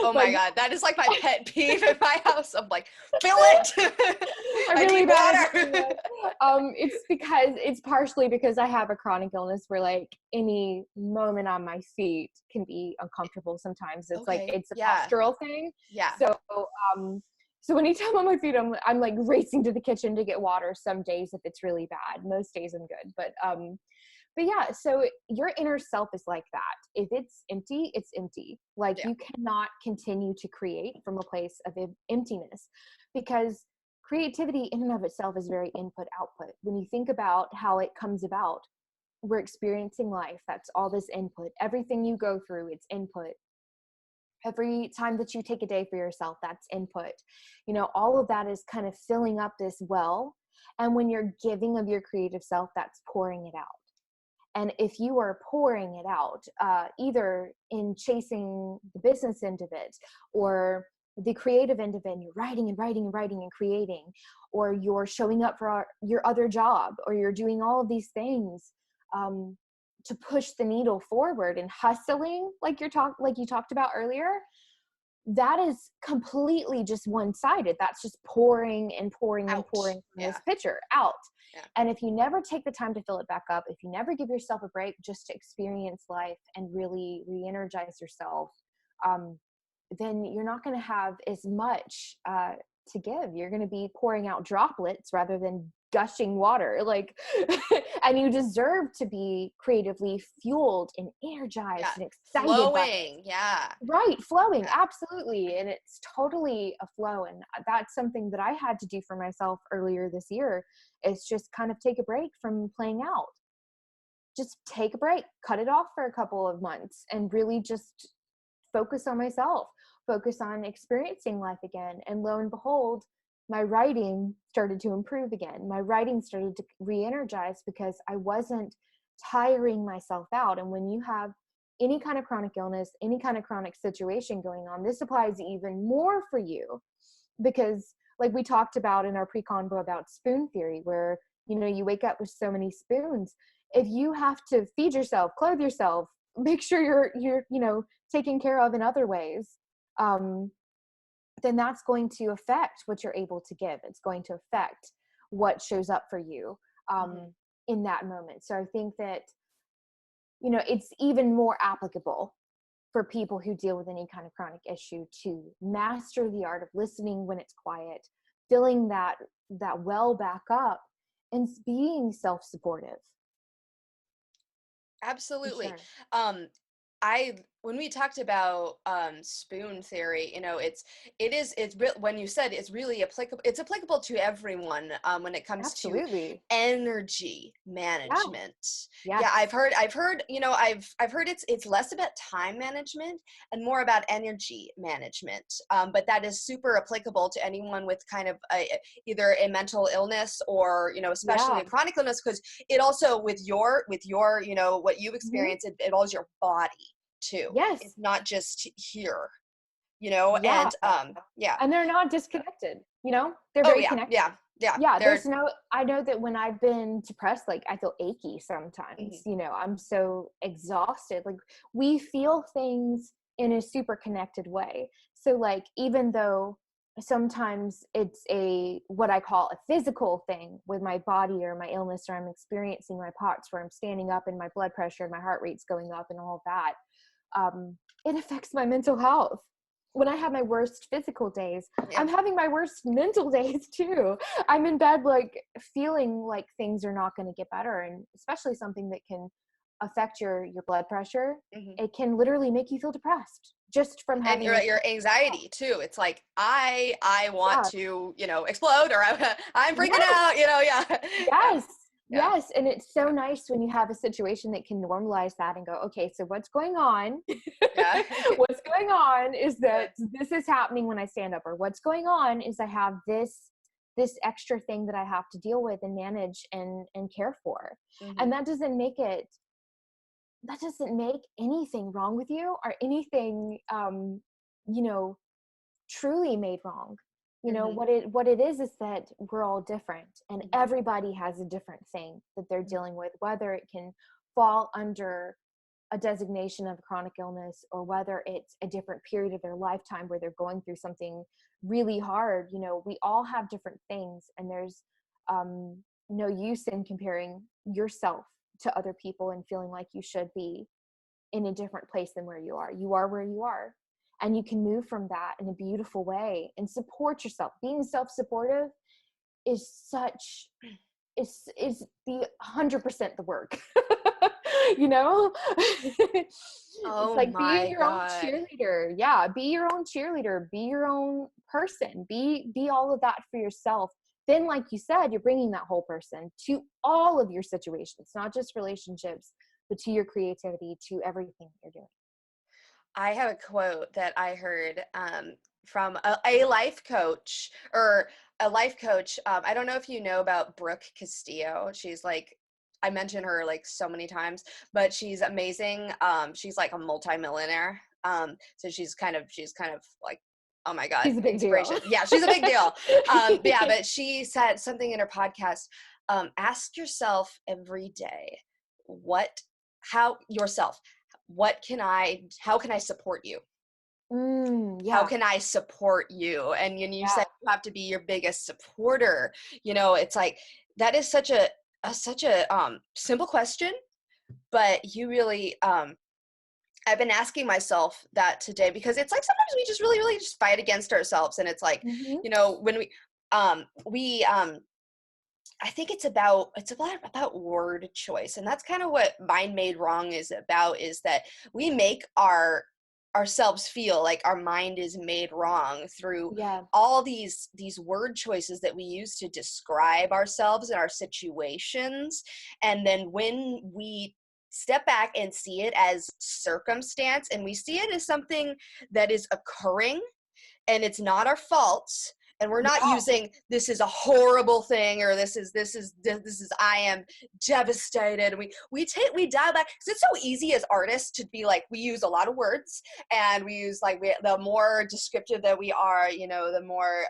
Speaker 1: Oh
Speaker 2: but
Speaker 1: my God, that is like my pet peeve in my house. I'm like, fill it.
Speaker 2: I'm
Speaker 1: I
Speaker 2: really
Speaker 1: need
Speaker 2: bad at doing
Speaker 1: water.
Speaker 2: that. It's partially because I have a chronic illness where like any moment on my feet can be uncomfortable sometimes. It's like
Speaker 1: Okay.
Speaker 2: it's a
Speaker 1: Yeah.
Speaker 2: postural thing.
Speaker 1: Yeah.
Speaker 2: So so anytime on my feet I'm like racing to the kitchen to get water some days if it's really bad. Most days I'm good. But yeah, so your inner self is like that. If it's empty, it's empty. Like
Speaker 1: Yeah.
Speaker 2: you cannot continue to create from a place of emptiness because creativity in and of itself is very input output. When you think about how it comes about, we're experiencing life. That's all this input. Everything you go through, it's input. Every time that you take a day for yourself, that's input. All of that is kind of filling up this well. And when you're giving of your creative self, that's pouring it out. And if you are pouring it out, either in chasing the business end of it or the creative end of it, and you're writing and writing and writing and creating, or you're showing up for your other job, or you're doing all of these things to push the needle forward and hustling, like you talked about earlier, that is completely just one-sided. That's just pouring and pouring and
Speaker 1: Out.
Speaker 2: pouring from
Speaker 1: Yeah.
Speaker 2: this pitcher out.
Speaker 1: Yeah.
Speaker 2: And if you never take the time to fill it back up, if you never give yourself a break just to experience life and really re-energize yourself, um, then you're not going to have as much to give. You're going to be pouring out droplets rather than gushing water. Like, and you deserve to be creatively fueled and energized
Speaker 1: Yeah.
Speaker 2: and excited by
Speaker 1: Flowing. Yeah.
Speaker 2: right, flowing,
Speaker 1: Yeah.
Speaker 2: absolutely. And it's totally a flow. And that's something that I had to do for myself earlier this year is just kind of take a break from playing out. Just take a break, cut it off for a couple of months and really just focus on myself, focus on experiencing life again. And lo and behold, my writing started to improve again. My writing started to re-energize because I wasn't tiring myself out. And when you have any kind of chronic illness, any kind of chronic situation going on, this applies even more for you because like we talked about in our pre-convo about spoon theory, where, you wake up with so many spoons. If you have to feed yourself, clothe yourself, make sure you're taken care of in other ways, then that's going to affect what you're able to give. It's going to affect what shows up for you
Speaker 1: Mm-hmm.
Speaker 2: in that moment. So I think that, it's even more applicable for people who deal with any kind of chronic issue to master the art of listening when it's quiet, filling that well back up and being self-supportive. For
Speaker 1: Absolutely.
Speaker 2: sure.
Speaker 1: Um, I when we talked about spoon theory, you know, when you said it's really applicable, it's applicable to everyone when it comes to
Speaker 2: Absolutely.
Speaker 1: energy
Speaker 2: Yeah.
Speaker 1: management. Yeah,
Speaker 2: Yes.
Speaker 1: I've heard, you know, I've heard it's less about time management and more about energy management. But that is super applicable to anyone with kind of either a mental illness or, you know, especially
Speaker 2: Yeah.
Speaker 1: a chronic illness, because it also with your, you know, what you
Speaker 2: Mhm.
Speaker 1: experience, it involves your body too.
Speaker 2: Yes.
Speaker 1: It's not just here, you know,
Speaker 2: Yeah.
Speaker 1: and yeah.
Speaker 2: And they're not disconnected, you know? They're
Speaker 1: Oh
Speaker 2: very
Speaker 1: yeah,
Speaker 2: connected.
Speaker 1: yeah, yeah.
Speaker 2: Yeah,
Speaker 1: They're
Speaker 2: I know that when I've been depressed, like I feel achy sometimes,
Speaker 1: mhm,
Speaker 2: you know, I'm so exhausted. Like we feel things in a super connected way. So like even though sometimes it's a what I call a physical thing with my body or my illness, or I'm experiencing my POTS where I'm standing up and my blood pressure and my heart rate's going up and all of that, it affects my mental health. When I have my worst physical days,
Speaker 1: yeah.
Speaker 2: I'm having my worst mental days too. I'm in bed like feeling like things are not going to get better, and especially something that can affect your blood pressure.
Speaker 1: Hmm.
Speaker 2: It can literally make you feel depressed just from
Speaker 1: And
Speaker 2: having
Speaker 1: your
Speaker 2: those.
Speaker 1: your anxiety too. It's like I want
Speaker 2: Yeah.
Speaker 1: to, you know, explode, or I'm freaking
Speaker 2: Yes.
Speaker 1: out, you know, yeah. Yeah.
Speaker 2: Yes.
Speaker 1: Yeah.
Speaker 2: Yes. And it's so nice when you have a situation that can normalize that and go, okay, so what's going on?
Speaker 1: Yeah.
Speaker 2: What's going on is
Speaker 1: Yeah.
Speaker 2: that this is happening when I stand up, or what's going on is I have this extra thing that I have to deal with and manage and care for.
Speaker 1: Hmm.
Speaker 2: And that doesn't make anything wrong with you or anything you know truly made wrong. You know
Speaker 1: Hmm.
Speaker 2: what it is that we're all different, and everybody has a different thing that they're
Speaker 1: Hmm.
Speaker 2: dealing with, whether it can fall under a designation of a chronic illness or whether it's a different period of their lifetime where they're going through something really hard. You know, we all have different things, and there's no use in comparing yourself to other people and feeling like you should be in a different place than where you are. You are where you are. And you can move from that in a beautiful way and support yourself. Being self-supportive is such is the 100% the work. You know? It's
Speaker 1: Oh
Speaker 2: like being
Speaker 1: my
Speaker 2: your own
Speaker 1: God.
Speaker 2: cheerleader. Yeah, be your own cheerleader, be your own person. Be all of that for yourself. Then like you said, you're bringing that whole person to all of your situations, not just relationships, but to your creativity, to everything you're doing.
Speaker 1: I have a quote that I heard from a life coach, or a life coach. I don't know if you know about Brooke Castillo. She's like, I mention her like so many times, but she's amazing. She's like a multimillionaire. So she's kind of like, oh my God,
Speaker 2: She's a big deal.
Speaker 1: inspiration. Yeah, she's a big deal. Yeah, but she said something in her podcast. Ask yourself every day, what, how yourself how can I support you? How
Speaker 2: Yeah,
Speaker 1: can I support you? And you said
Speaker 2: yeah.
Speaker 1: you have to be your biggest supporter. You know, it's like that is such a simple question, but you really I've been asking myself that today, because it's like sometimes we just really, really just fight against ourselves. And it's like,
Speaker 2: Hmm.
Speaker 1: you know, when we I think it's about word choice, and that's kind of what Mind Made Wrong is about. Is that we make ourselves feel like our mind is made wrong through
Speaker 2: Yeah.
Speaker 1: all these word choices that we use to describe ourselves and our situations. And then when we step back and see it as circumstance, and we see it as something that is occurring and it's not our fault, and we're not
Speaker 2: Yeah.
Speaker 1: using this is a horrible thing, or this is I am devastated. We dial back, because it's so easy as artists to be like, we use a lot of words, and we use like the more descriptive that we are, you know, the more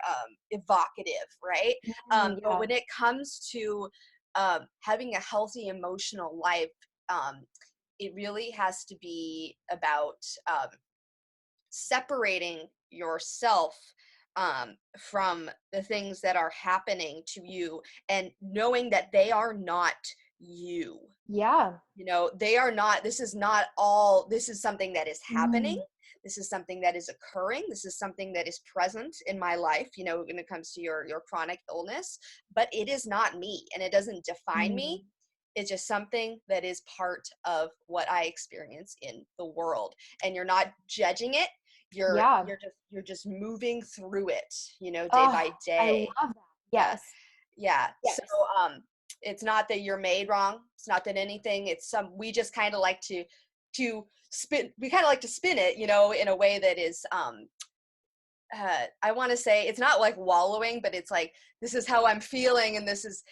Speaker 1: evocative, right? But
Speaker 2: Yeah.
Speaker 1: when it comes to having a healthy emotional life, um, it really has to be about separating yourself from the things that are happening to you, and knowing that they are not you.
Speaker 2: Yeah.
Speaker 1: You know, they are not, this is not all, this is something that is happening.
Speaker 2: Mm.
Speaker 1: This is something that is occurring. This is something that is present in my life, you know, when it comes to your chronic illness, but it is not me, and it doesn't define
Speaker 2: Mm.
Speaker 1: me. It's just something that is part of what I experience in the world. And you're not judging it.
Speaker 2: Yeah.
Speaker 1: You're just moving through it, day
Speaker 2: Oh,
Speaker 1: by
Speaker 2: I
Speaker 1: day.
Speaker 2: love that.
Speaker 1: Yeah.
Speaker 2: Yes.
Speaker 1: Yeah. So
Speaker 2: Yes.
Speaker 1: it's not that you're made wrong. It's not that anything, we just kind of like to spin it, in a way that is I want to say it's not like wallowing, but it's like, this is how I'm feeling, and it's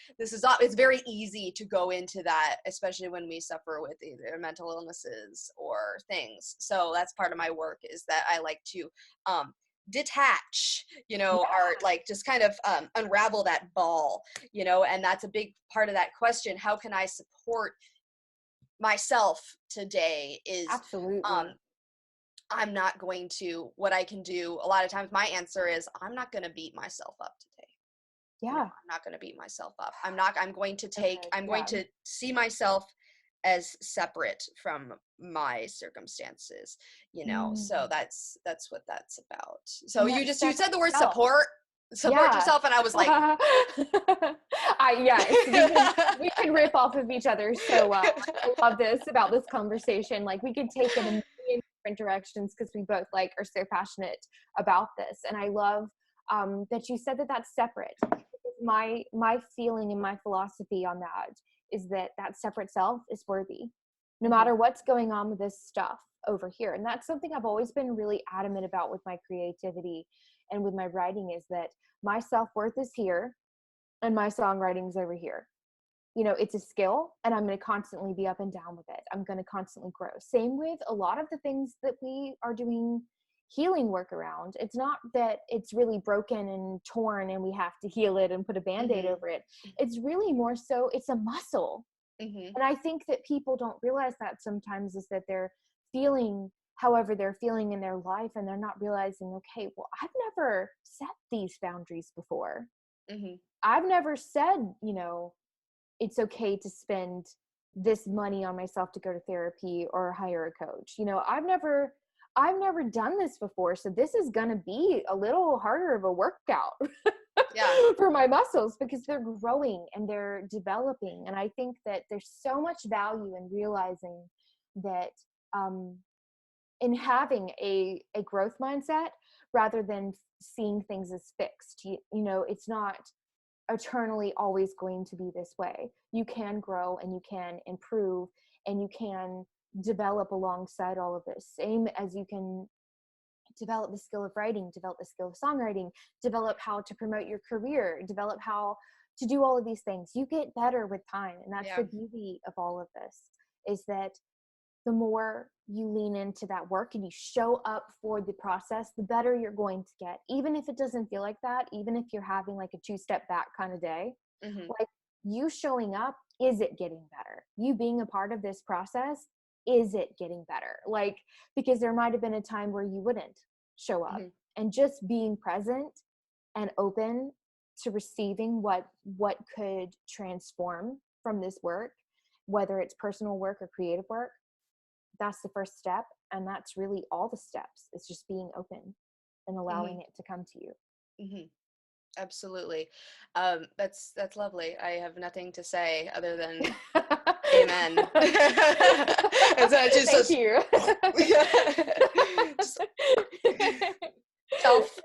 Speaker 1: very easy to go into that, especially when we suffer with either mental illnesses or things. So that's part of my work, is that I like to detach, or like just kind of unravel that ball, and that's a big part of that question. How can I support myself today? Is
Speaker 2: Absolutely.
Speaker 1: I'm not going to, what I can do, a lot of times my answer is, I'm not going to beat myself up today.
Speaker 2: Yeah.
Speaker 1: I'm not going to beat myself up. I'm going to see myself as separate from my circumstances, so that's what that's about. So
Speaker 2: And
Speaker 1: you
Speaker 2: that's
Speaker 1: said the word
Speaker 2: self.
Speaker 1: support yourself, and I was like,
Speaker 2: Yes, we can rip off of each other so well. I love this about this conversation. Like, we could take it in a million different directions because we both are so passionate about this. And I love that you said that that's separate. My feeling and my philosophy on that is that separate self is worthy, no matter what's going on with this stuff over here. And that's something I've always been really adamant about with my creativity and with my writing, is that my self-worth is here and my songwriting is over here. It's a skill, and I'm going to constantly be up and down with it. I'm going to constantly grow. Same with a lot of the things that we are doing healing work around. It's not that it's really broken and torn and we have to heal it and put a Band-Aid over it. It's really more so it's a muscle. And I think that people don't realize that sometimes, is that they're feeling however they're feeling in their life, and they're not realizing, okay, well, I've never set these boundaries before. I've never said, it's okay to spend this money on myself to go to therapy or hire a coach. I've never done this before, so this is going to be a little harder of a workout for my muscles, because they're growing and they're developing. And I think that there's so much value in realizing that in having a growth mindset, rather than seeing things as fixed. It's not eternally always going to be this way. You can grow and you can improve and you can develop alongside all of this. Same as you can develop the skill of writing, develop the skill of songwriting, develop how to promote your career, develop how to do all of these things. You get better with time. And that's the beauty of all of this, is that the more you lean into that work and you show up for the process, the better you're going to get. Even if it doesn't feel like that, even if you're having like a 2-step back kind of day, like, you showing up, is it getting better? You being a part of this process, is it getting better? Like, because there might have been a time where you wouldn't show up, and just being present and open to receiving what could transform from this work, whether it's personal work or creative work, that's the first step. And that's really all the steps. It's just being open and allowing it to come to you.
Speaker 1: Absolutely. That's lovely. I have nothing to say other than amen.
Speaker 2: Thank you.
Speaker 1: Self,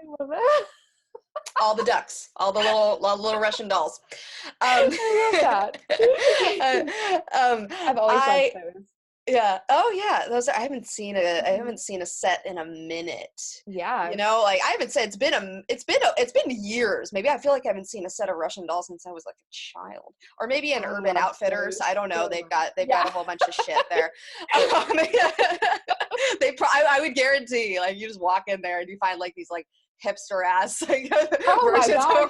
Speaker 1: all the ducks, all the little Russian dolls.
Speaker 2: I love that. I've always liked those.
Speaker 1: Yeah. Oh yeah. I haven't seen a set in a minute.
Speaker 2: Yeah.
Speaker 1: Like I haven't said, it's been years. Maybe I feel like I haven't seen a set of Russian dolls since I was like a child, or maybe an Urban Outfitters. I don't know. They've got a whole bunch of shit there. I would guarantee, like, you just walk in there and you find like these like hipster ass versions of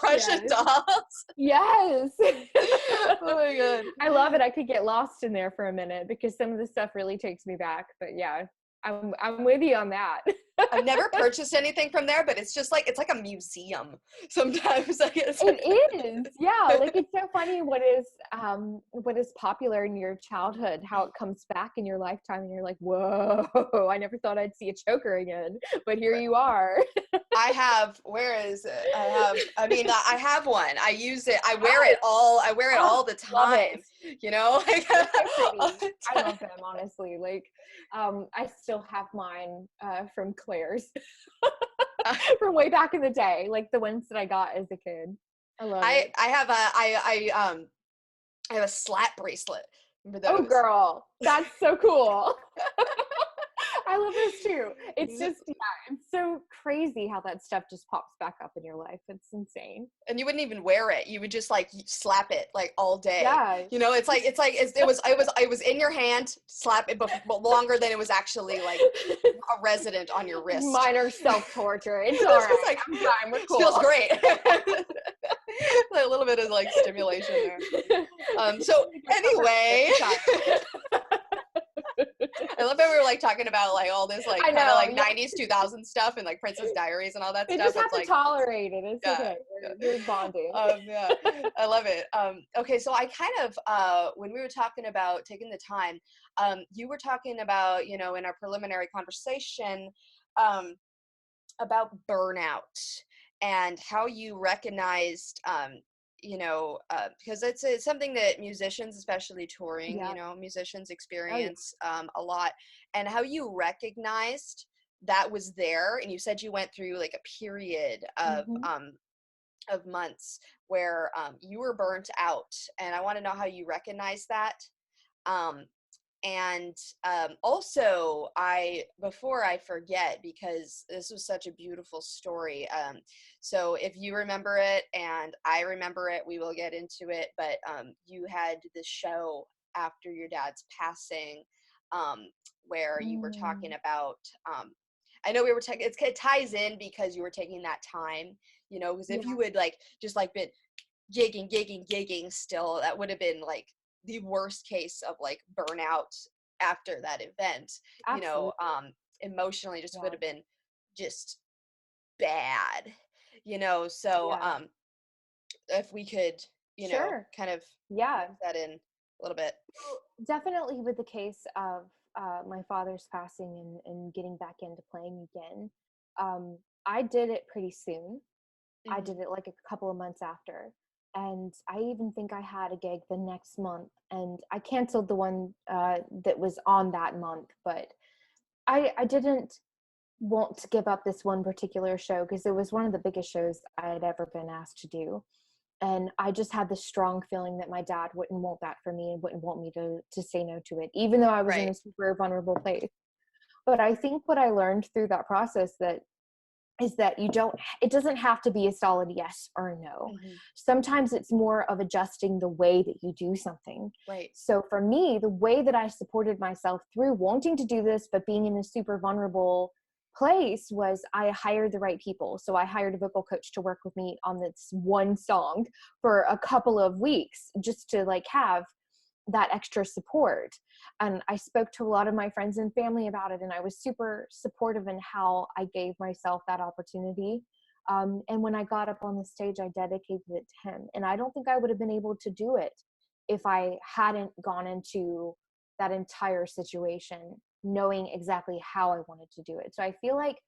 Speaker 1: Russian dolls.
Speaker 2: Yes.
Speaker 1: Oh my god,
Speaker 2: I love it. I could get lost in there for a minute because some of the stuff really takes me back. But yeah, I'm with you on that.
Speaker 1: I've never purchased anything from there, but it's just like, it's like a museum sometimes, I guess.
Speaker 2: It is. Yeah. Like, it's so funny what is popular in your childhood, how it comes back in your lifetime, and you're like, whoa, I never thought I'd see a choker again, but here you are.
Speaker 1: I have one. I use it. I wear it all the time. you know, like
Speaker 2: They're so pretty.
Speaker 1: all the
Speaker 2: I
Speaker 1: time.
Speaker 2: love them, honestly. Like, I still have mine from Claire's from way back in the day, like the ones that I got as a kid. I love it.
Speaker 1: I have a I have a slap bracelet. Remember
Speaker 2: Oh,
Speaker 1: those?
Speaker 2: girl, that's so cool. I love those too. It's just, yeah, it's so crazy how that stuff just pops back up in your life. It's insane.
Speaker 1: And you wouldn't even wear it. You would just like slap it like all day.
Speaker 2: Yeah.
Speaker 1: You know, it was in your hand, slap it, but longer than it was actually like a resident on your wrist.
Speaker 2: Minor self-torture. It's
Speaker 1: It
Speaker 2: all
Speaker 1: was just
Speaker 2: right.
Speaker 1: like,
Speaker 2: I'm fine. We're cool.
Speaker 1: feels great. A little bit of like stimulation there. So anyway, I love that we were like talking about like all this like
Speaker 2: I
Speaker 1: kind of
Speaker 2: know,
Speaker 1: like
Speaker 2: yeah.
Speaker 1: 90s 2000 stuff and like Princess Diaries and all that
Speaker 2: You
Speaker 1: stuff.
Speaker 2: just have
Speaker 1: It's
Speaker 2: to
Speaker 1: like,
Speaker 2: tolerate it. It's
Speaker 1: yeah,
Speaker 2: okay.
Speaker 1: yeah.
Speaker 2: We're bonding.
Speaker 1: Yeah, I love it. Okay, so I kind of when we were talking about taking the time, you were talking about, you know, in our preliminary conversation, um, about burnout and how you recognized, you know, because it's something that musicians, especially touring,
Speaker 2: Yeah.
Speaker 1: you know, musicians
Speaker 2: Oh, yeah.
Speaker 1: experience a lot, and how you recognized that was there. And you said you went through like a period
Speaker 2: Hmm.
Speaker 1: of months where you were burnt out, and I want to know how you recognize that. Um, and also, I before I forget, because this was such a beautiful story. So if you remember it and I remember it, we will get into it. But you had this show after your dad's passing, um, where you were talking
Speaker 2: Mm,
Speaker 1: about. I know we were taking. It ties in because you were taking that time, you know. Because if
Speaker 2: yeah,
Speaker 1: you would like just like been gigging still, that would have been like the worst case of like burnout after that event, you know.
Speaker 2: absolutely.
Speaker 1: Emotionally just would
Speaker 2: Yeah.
Speaker 1: have been just bad, you know. So
Speaker 2: Yeah.
Speaker 1: if we could, you know,
Speaker 2: Sure.
Speaker 1: kind of
Speaker 2: Yeah.
Speaker 1: mix that in a little bit.
Speaker 2: Well, definitely with the case of my father's passing and getting back into playing again, I did it pretty soon. I
Speaker 1: Hmm.
Speaker 2: did it like a couple of months after. And I even think I had a gig the next month, and I canceled the one that was on that month. But I didn't want to give up this one particular show because it was one of the biggest shows I had ever been asked to do. And I just had this strong feeling that my dad wouldn't want that for me and wouldn't want me to say no to it, even though I was in
Speaker 1: Right.
Speaker 2: a super vulnerable place. But I think what I learned through that process that is that it doesn't have to be a solid yes or no.
Speaker 1: Hmm.
Speaker 2: Sometimes it's more of adjusting the way that you do something.
Speaker 1: Right.
Speaker 2: So for me, the way that I supported myself through wanting to do this but being in a super vulnerable place was I hired the right people. So I hired a vocal coach to work with me on this one song for a couple of weeks just to like have that extra support. And I spoke to a lot of my friends and family about it, and I was super supportive in how I gave myself that opportunity. And when I got up on the stage, I dedicated it to him. And I don't think I would have been able to do it if I hadn't gone into that entire situation knowing exactly how I wanted to do it. So I feel like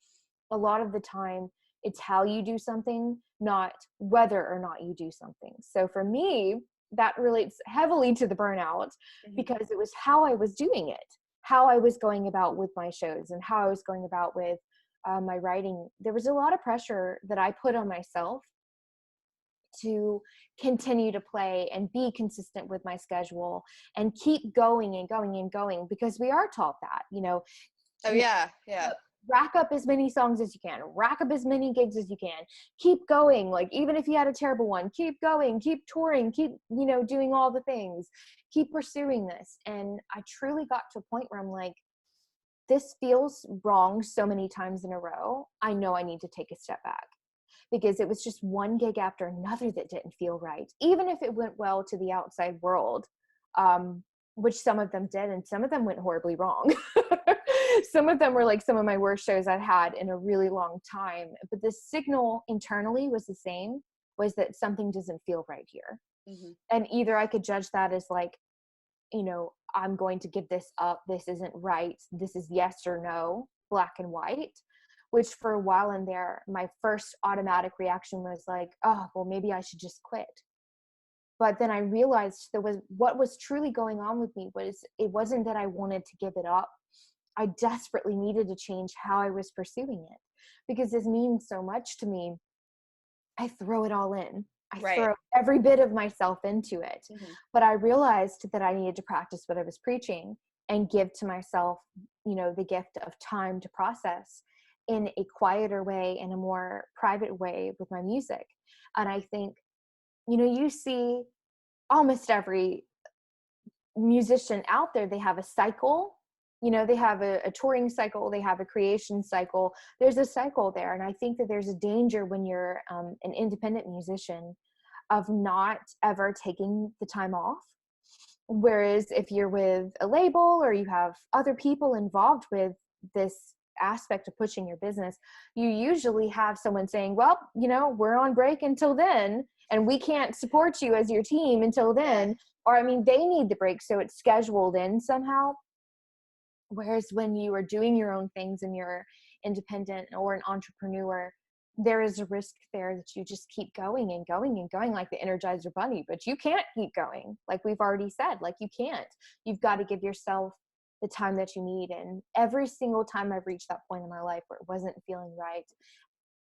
Speaker 2: a lot of the time it's how you do something, not whether or not you do something. So for me, that relates heavily to the burnout
Speaker 1: Hmm.
Speaker 2: because it was how I was doing it, how I was going about with my shows, and how I was going about with my writing. There was a lot of pressure that I put on myself to continue to play and be consistent with my schedule and keep going and going and going because we are taught that,
Speaker 1: Oh yeah, yeah.
Speaker 2: rack up as many songs as you can, rack up as many gigs as you can, keep going. Like, even if you had a terrible one, keep going, keep touring, keep, doing all the things, keep pursuing this. And I truly got to a point where I'm like, this feels wrong so many times in a row. I know I need to take a step back because it was just one gig after another that didn't feel right, even if it went well to the outside world, um, which some of them did, and some of them went horribly wrong. Some of them were like some of my worst shows I'd had in a really long time. But the signal internally was the same, was that something doesn't feel right here.
Speaker 1: Hmm.
Speaker 2: And either I could judge that as like, I'm going to give this up. This isn't right. This is yes or no, black and white. Which for a while in there, my first automatic reaction was like, oh, well, maybe I should just quit. But then I realized what was truly going on with me was, it wasn't that I wanted to give it up. I desperately needed to change how I was pursuing it, because this means so much to me. I throw it all in. I
Speaker 1: Right.
Speaker 2: throw every bit of myself into it.
Speaker 1: Hmm.
Speaker 2: But I realized that I needed to practice what I was preaching and give to myself, the gift of time to process in a quieter way, in a more private way with my music. And I think, you see almost every musician out there, they have a cycle. They have a touring cycle, they have a creation cycle. There's a cycle there. And I think that there's a danger when you're an independent musician of not ever taking the time off. Whereas if you're with a label, or you have other people involved with this aspect of pushing your business, you usually have someone saying, well, we're on break until then, and we can't support you as your team until
Speaker 1: Yeah.
Speaker 2: then. Or, I mean, they need the break, so it's scheduled in somehow. Whereas when you are doing your own things and you're independent or an entrepreneur, there is a risk there that you just keep going and going and going, like the Energizer Bunny, but you can't keep going. Like we've already said, like you can't. You've got to give yourself the time that you need. And every single time I've reached that point in my life where it wasn't feeling right,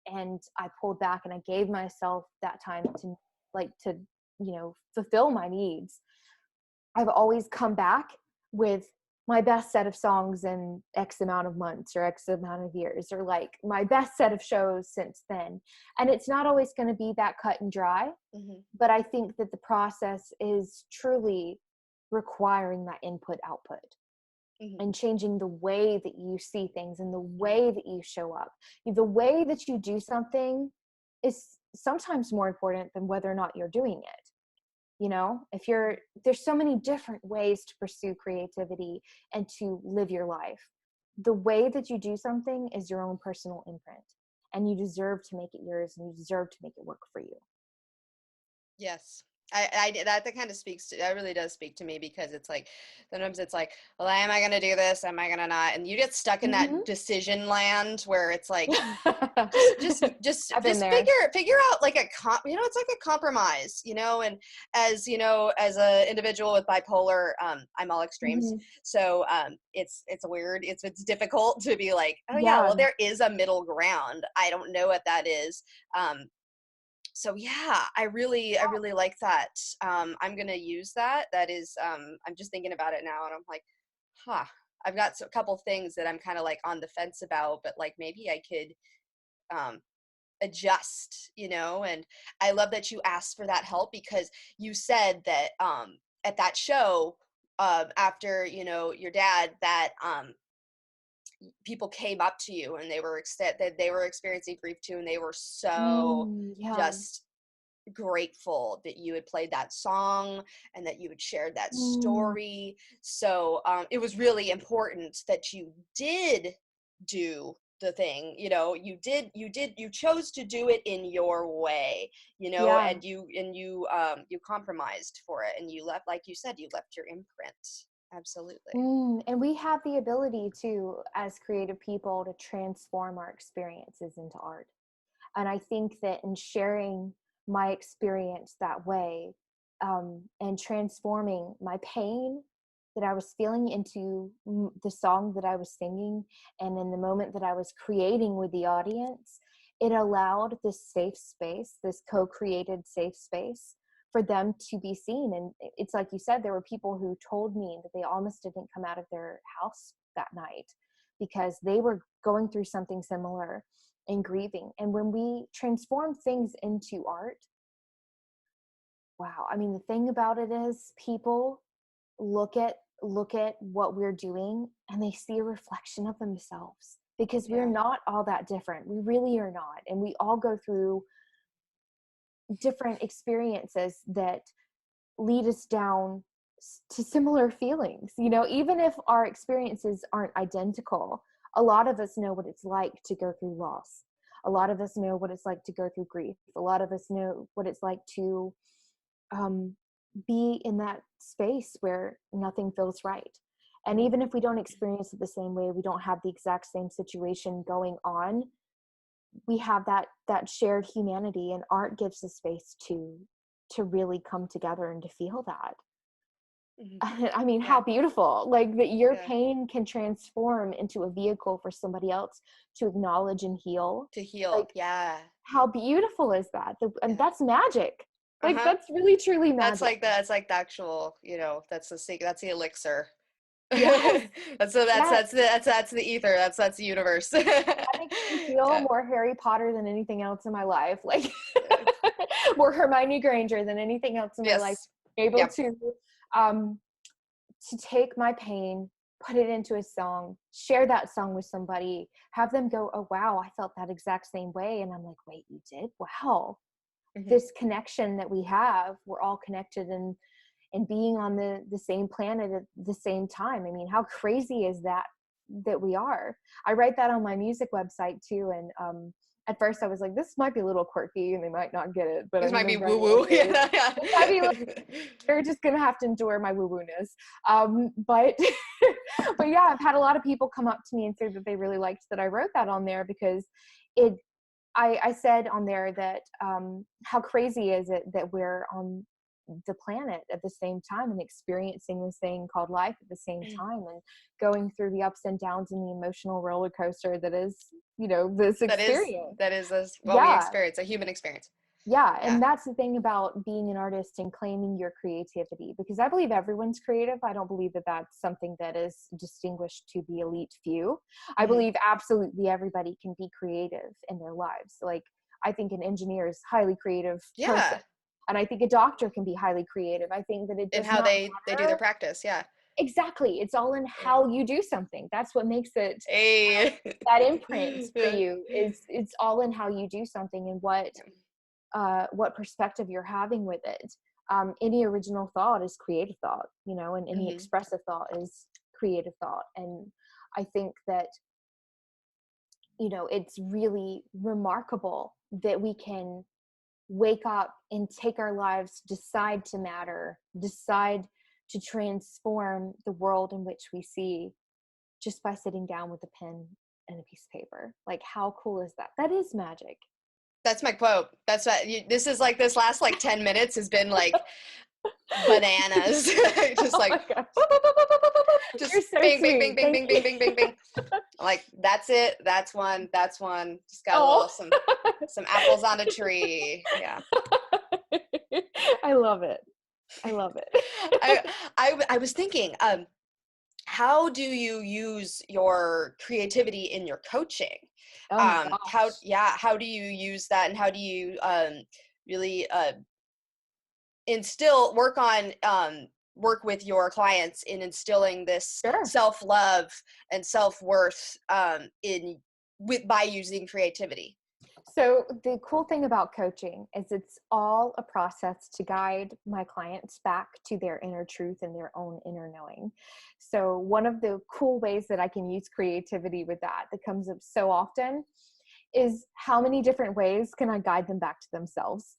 Speaker 2: and I pulled back and I gave myself that time to fulfill my needs, I've always come back with my best set of songs in X amount of months or X amount of years, or like my best set of shows since then. And it's not always going to be that cut and dry,
Speaker 1: Hmm.
Speaker 2: but I think that the process is truly requiring that input output
Speaker 1: Hmm.
Speaker 2: and changing the way that you see things and the way that you show up. The way that you do something is sometimes more important than whether or not you're doing it. If there's so many different ways to pursue creativity and to live your life. The way that you do something is your own personal imprint, and you deserve to make it yours, and you deserve to make it work for you.
Speaker 1: Yes. That kind of speaks to, that really does speak to me, because it's like, sometimes it's like, well, am I going to do this? Am I going to not? And you get stuck in that
Speaker 2: Mm-hmm.
Speaker 1: decision land where it's like,
Speaker 2: I've been
Speaker 1: just
Speaker 2: there.
Speaker 1: figure out like it's like a compromise, and as a individual with bipolar, I'm all extremes.
Speaker 2: Hmm.
Speaker 1: So it's weird, it's difficult to be like, oh yeah,
Speaker 2: Yeah.
Speaker 1: well, there is a middle ground. I don't know what that is. So yeah, I really like that. I'm gonna use that. That is, I'm just thinking about it now, and I'm like, huh. I've got a couple things that I'm kind of like on the fence about, but like maybe I could um, adjust, And I love that you asked for that help, because you said that at that show, after your dad, that people came up to you and that they were experiencing grief too, and they were so
Speaker 2: Yeah.
Speaker 1: just grateful that you had played that song and that you had shared that
Speaker 2: Mm,
Speaker 1: story. So it was really important that you did do the thing. You chose to do it in your way,
Speaker 2: yeah.
Speaker 1: and you compromised for it, and you left, like you said, you left your imprint. Absolutely.
Speaker 2: And we have the ability to, as creative people, to transform our experiences into art. And I think that in sharing my experience that way, and transforming my pain that I was feeling into the song that I was singing, and in the moment that I was creating with the audience, it allowed this safe space, this co-created safe space, for them to be seen. And it's like you said, there were people who told me that they almost didn't come out of their house that night because they were going through something similar and grieving. And when we transform things into art, wow, I mean, the thing about it is people look at what we're doing, and they see a reflection of themselves, because we're
Speaker 1: Yeah.
Speaker 2: not all that different. We really are not. And we all go through different experiences that lead us down to similar feelings. Even if our experiences aren't identical, a lot of us know what it's like to go through loss. A lot of us know what it's like to go through grief. A lot of us know what it's like to um, be in that space where nothing feels right. And
Speaker 1: Mhm.
Speaker 2: even if we don't experience it the same way, we don't have the exact same situation going on, we have that shared humanity, and art gives us space to to really come together and to feel that.
Speaker 1: Mhm.
Speaker 2: I mean,
Speaker 1: Yeah.
Speaker 2: how beautiful, like that your
Speaker 1: Yeah.
Speaker 2: pain can transform into a vehicle for somebody else to acknowledge and heal.
Speaker 1: To heal.
Speaker 2: Like,
Speaker 1: Yeah.
Speaker 2: how beautiful is that? And
Speaker 1: Yeah.
Speaker 2: that's magic. Like,
Speaker 1: Uh-huh.
Speaker 2: that's really, truly
Speaker 1: That's
Speaker 2: magic.
Speaker 1: like that's like the actual, that's the that's the elixir.
Speaker 2: Yes. Yes.
Speaker 1: That's the ether. That's the universe.
Speaker 2: That makes me feel
Speaker 1: Yeah.
Speaker 2: more Harry Potter than anything else in my life. Like, more Hermione Granger than anything else in my life.
Speaker 1: Yes.
Speaker 2: Able
Speaker 1: Yep.
Speaker 2: um, to take my pain, put it into a song, share that song with somebody, have them go, oh, wow, I felt that exact same way. And I'm like, wait, you did? Wow.
Speaker 1: Hmm.
Speaker 2: This connection that we have, we're all connected and being on the same planet at the same time. I mean, how crazy is that we are? I write that on my music website too. And at first I was like, this might be a little quirky and they might not get it, but
Speaker 1: This
Speaker 2: I'm
Speaker 1: might
Speaker 2: going
Speaker 1: be
Speaker 2: to write
Speaker 1: woo
Speaker 2: it
Speaker 1: woo.
Speaker 2: anyways.
Speaker 1: Yeah. Yeah.
Speaker 2: It might be they're just gonna have to endure my woo-woo-ness. But but yeah, I've had a lot of people come up to me and say that they really liked that I wrote that on there because it I said on there that how crazy is it that we're on the planet at the same time and experiencing this thing called life at the same time and going through the ups and downs and the emotional roller coaster that is, this
Speaker 1: That is
Speaker 2: experience.
Speaker 1: that is what we
Speaker 2: Yeah.
Speaker 1: experience, a human experience.
Speaker 2: Yeah,
Speaker 1: Yeah.
Speaker 2: and that's the thing about being an artist and claiming your creativity, because I believe everyone's creative. I don't believe that that's something that is distinguished to the elite few. I
Speaker 1: Hmm.
Speaker 2: believe absolutely everybody can be creative in their lives. Like, I think an engineer is a highly creative person,
Speaker 1: Yeah.
Speaker 2: and I think a doctor can be highly creative. I think that it
Speaker 1: And
Speaker 2: does
Speaker 1: how
Speaker 2: not
Speaker 1: they do their
Speaker 2: matter.
Speaker 1: practice. Yeah.
Speaker 2: Exactly. It's all in
Speaker 1: Yeah.
Speaker 2: how you do something. That's what makes it
Speaker 1: Hey.
Speaker 2: that imprint for
Speaker 1: Yeah.
Speaker 2: you is it's all in how you do something and what perspective you're having with it. Any original thought is creative thought, and any
Speaker 1: Hmm.
Speaker 2: expressive thought is creative thought. And I think that, it's really remarkable that we can wake up and take our lives, decide to matter, decide to transform the world in which we see just by sitting down with a pen and a piece of paper. Like, how cool is that? That is magic.
Speaker 1: That's my quote. That's what this is like. This last like 10 minutes has been like bananas. Just
Speaker 2: Oh
Speaker 1: like
Speaker 2: my gosh.
Speaker 1: boop, boop, boop, boop, boop, boop, boop, boop.
Speaker 2: You're
Speaker 1: Just
Speaker 2: so
Speaker 1: bing, bing, bing,
Speaker 2: sweet.
Speaker 1: bing,
Speaker 2: Thank
Speaker 1: bing,
Speaker 2: you.
Speaker 1: bing, bing, bing, bing. Like that's it. That's one. That's one. Just got a
Speaker 2: Oh.
Speaker 1: little some apples on a tree. Yeah.
Speaker 2: I love it. I love it.
Speaker 1: I I was thinking, how do you use your creativity in your coaching?
Speaker 2: Oh my
Speaker 1: How
Speaker 2: gosh.
Speaker 1: yeah, how do you use that, and how do you really work with your clients in instilling this
Speaker 2: Sure.
Speaker 1: self-love and self-worth in with by using creativity?
Speaker 2: So the cool thing about coaching is it's all a process to guide my clients back to their inner truth and their own inner knowing. So one of the cool ways that I can use creativity with that comes up so often is how many different ways can I guide them back to themselves?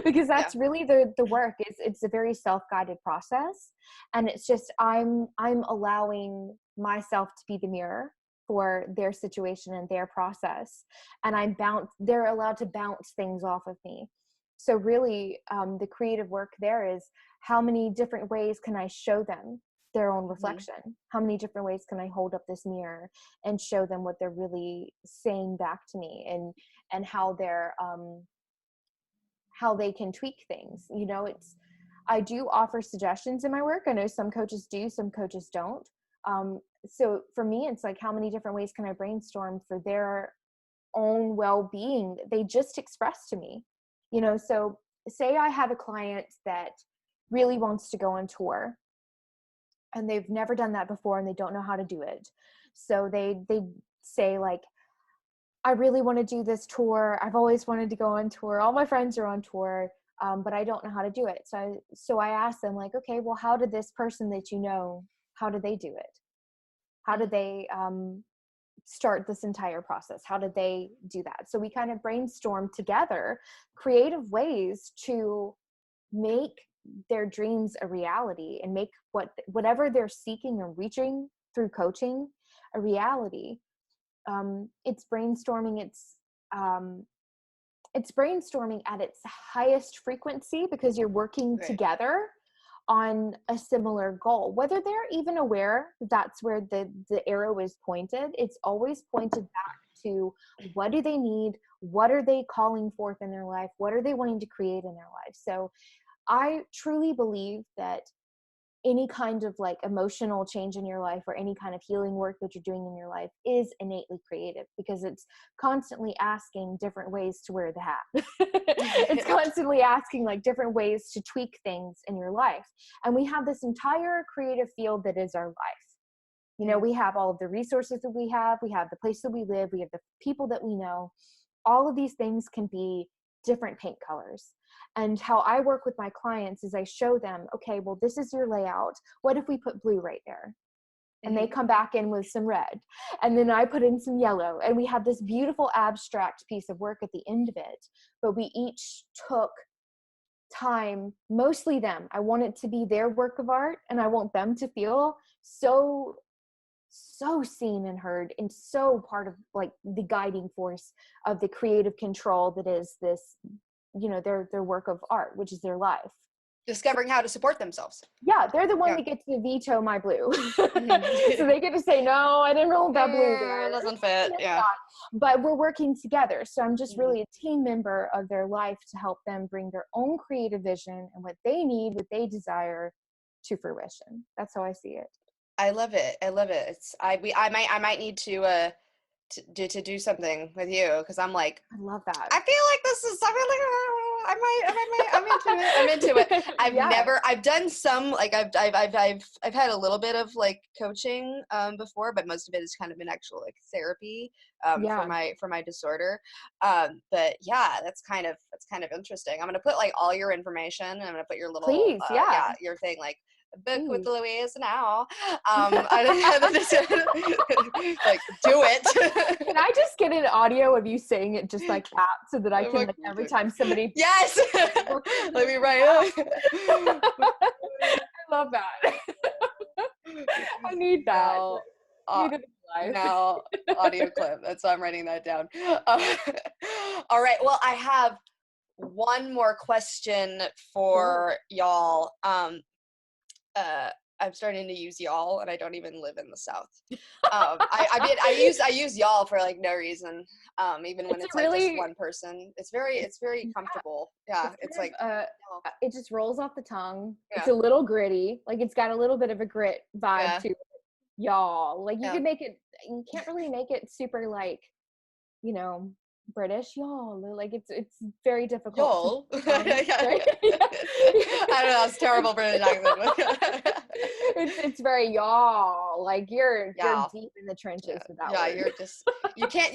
Speaker 2: Because
Speaker 1: Yeah.
Speaker 2: that's really the work. It's a very self-guided process, and it's just I'm allowing myself to be the mirror for their situation and their process, and they're allowed to bounce things off of me. So really, the creative work there is how many different ways can I show them their own
Speaker 1: Hmm.
Speaker 2: reflection? How many different ways can I hold up this mirror and show them what they're really saying back to me, and how they can tweak things. I do offer suggestions in my work. I know some coaches do, some coaches don't. So for me, it's like, how many different ways can I brainstorm for their own well-being that they just express to me? So say I have a client that really wants to go on tour and they've never done that before and they don't know how to do it. So they say, like, I really want to do this tour. I've always wanted to go on tour. All my friends are on tour, but I don't know how to do it. So I asked them, like, okay, well, how did this person that how did they do it? How did they start this entire process? How did they do that? So we kind of brainstormed together creative ways to make their dreams a reality and make whatever they're seeking or reaching through coaching a reality. It's brainstorming, um, it's brainstorming at its highest frequency because you're working
Speaker 1: Right.
Speaker 2: together on a similar goal. Whether they're even aware that's where the arrow is pointed, it's always pointed back to what do they need? What are they calling forth in their life? What are they wanting to create in their life? So I truly believe that any kind of like emotional change in your life or any kind of healing work that you're doing in your life is innately creative because it's constantly asking different ways to wear the hat. It's constantly asking like different ways to tweak things in your life. And we have this entire creative field that is our life. You know, we have all of the resources that we have the place that we live, we have the people that we know. All of these things can be different paint colors. And how I work with my clients is I show them, okay, well, this is your layout. What if we put blue right there? And they come back in with some red. And then I put in some yellow. And we have this beautiful abstract piece of work at the end of it. But we each took time, mostly them. I want it to be their work of art. And I want them to feel so seen and heard and so part of like the guiding force of the creative control that is this, you know, their work of art, which is their life.
Speaker 1: Discovering how to support themselves.
Speaker 2: Yeah, they're the one that gets to veto my blue. So they get to say, no, I didn't roll that blue there.
Speaker 1: It doesn't fit. Yeah.
Speaker 2: But we're working together. So I'm just really a team member of their life to help them bring their own creative vision and what they need, what they desire to fruition. That's how I see it.
Speaker 1: I love it. I love it. I might need to do something with you because I'm like,
Speaker 2: I love that.
Speaker 1: I feel like this is, I'm into it. I've done some, like I've had a little bit of like coaching before, but most of it has kind of been actual like therapy for my disorder. But yeah, that's kind of interesting. I'm gonna put like all your information and I'm gonna put your little your thing like book with Louise now. Like do it.
Speaker 2: Can I just get an audio of you saying it just like that so that I can like every time somebody
Speaker 1: yes let me write it.
Speaker 2: I love that. I need that.
Speaker 1: Now audio clip. That's why I'm writing that down. All right. Well, I have one more question for y'all. I'm starting to use y'all, and I don't even live in the South. I use y'all for like no reason. Even when it's like just one person, it's very comfortable. Yeah, it's like
Speaker 2: it just rolls off the tongue. Yeah. It's a little gritty, like it's got a little bit of a grit vibe to it. Y'all, like you can make it. You can't really make it super like, you know, British, y'all. Like it's very difficult.
Speaker 1: Y'all. I don't know. It's terrible British accent.
Speaker 2: It's very y'all. Like you're deep in the trenches with that.
Speaker 1: Yeah, you're just you can't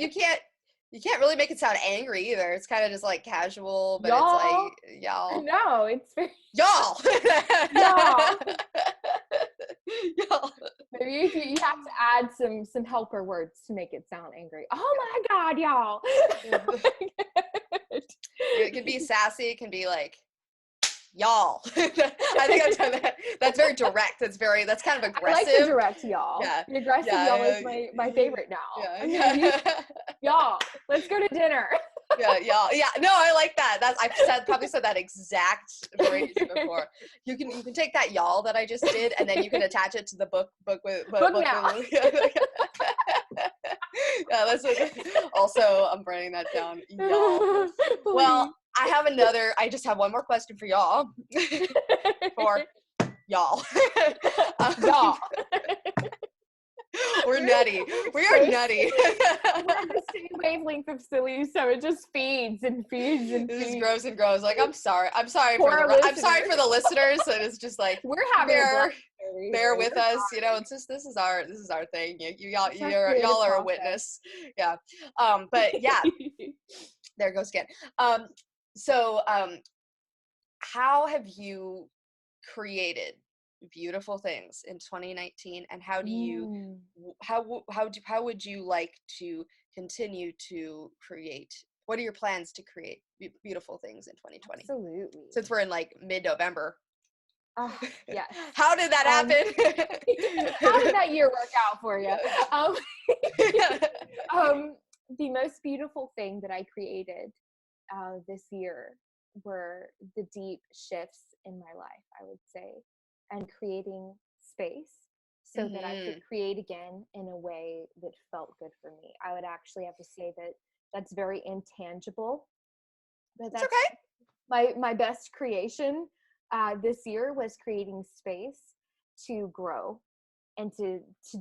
Speaker 1: really make it sound angry either. It's kind of just like casual, but y'all. It's like y'all.
Speaker 2: No, it's very
Speaker 1: y'all.
Speaker 2: Y'all. Y'all. Maybe you have to add some helper words to make it sound angry. Oh my God, y'all.
Speaker 1: It can be sassy. It can be like, y'all. I think I've done that. That's very direct. That's kind of aggressive.
Speaker 2: I like the direct y'all. Yeah. The aggressive y'all is my favorite now. Yeah. Y'all, let's go to dinner.
Speaker 1: Yeah. No, I like that. I've probably said that exact phrase before. You can take that y'all that I just did, and then you can attach it to the book now. Yeah, that's also I'm writing that down. Y'all. Well, I just have one more question for y'all. For y'all.
Speaker 2: Y'all.
Speaker 1: We're nutty. We are nutty.
Speaker 2: We're on the same wavelength of silly, so it just feeds and feeds and feeds.
Speaker 1: This grows and grows. Like I'm sorry for the listeners. So it's just like
Speaker 2: we're having
Speaker 1: bear with us. You know, it's just this is our thing. Y'all are a witness. Yeah. But yeah, there goes again. So how have you created beautiful things in 2019, and how do you how would you like to continue to create? What are your plans to create beautiful things in 2020?
Speaker 2: Absolutely.
Speaker 1: Since we're in like mid-November.
Speaker 2: Yeah.
Speaker 1: How did that happen?
Speaker 2: How did that year work out for you? The most beautiful thing that I created this year were the deep shifts in my life, I would say, and creating space so that I could create again in a way that felt good for me. I would actually have to say that that's very intangible, but
Speaker 1: It's
Speaker 2: that's
Speaker 1: okay.
Speaker 2: my best creation this year was creating space to grow and to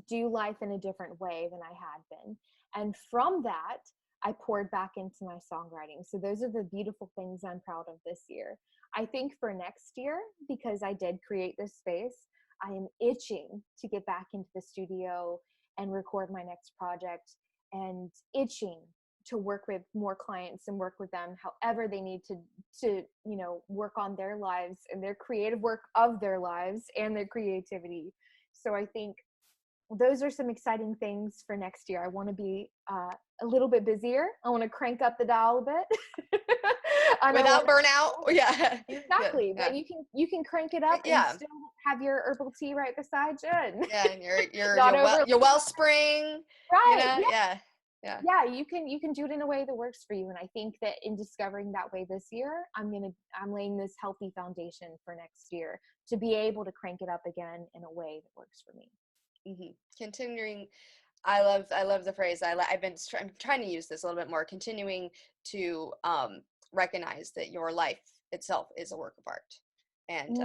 Speaker 2: do life in a different way than I had been. And from that, I poured back into my songwriting. So those are the beautiful things I'm proud of this year. I think for next year, because I did create this space, I am itching to get back into the studio and record my next project, and itching to work with more clients and work with them however they need to work on their lives and their creative work of their lives and their creativity. So I think those are some exciting things for next year. I want to be a little bit busier. I want to crank up the dial a bit.
Speaker 1: Without burnout. Yeah.
Speaker 2: Exactly.
Speaker 1: Yeah.
Speaker 2: But you can crank it up and still have your herbal tea right beside you. And
Speaker 1: yeah, and
Speaker 2: not
Speaker 1: your wellspring.
Speaker 2: right.
Speaker 1: Yeah.
Speaker 2: Yeah, you can do it in a way that works for you. And I think that in discovering that way this year, I'm laying this healthy foundation for next year to be able to crank it up again in a way that works for me.
Speaker 1: Continuing, I love the phrase. I'm trying to use this a little bit more. Continuing to recognize that your life itself is a work of art, and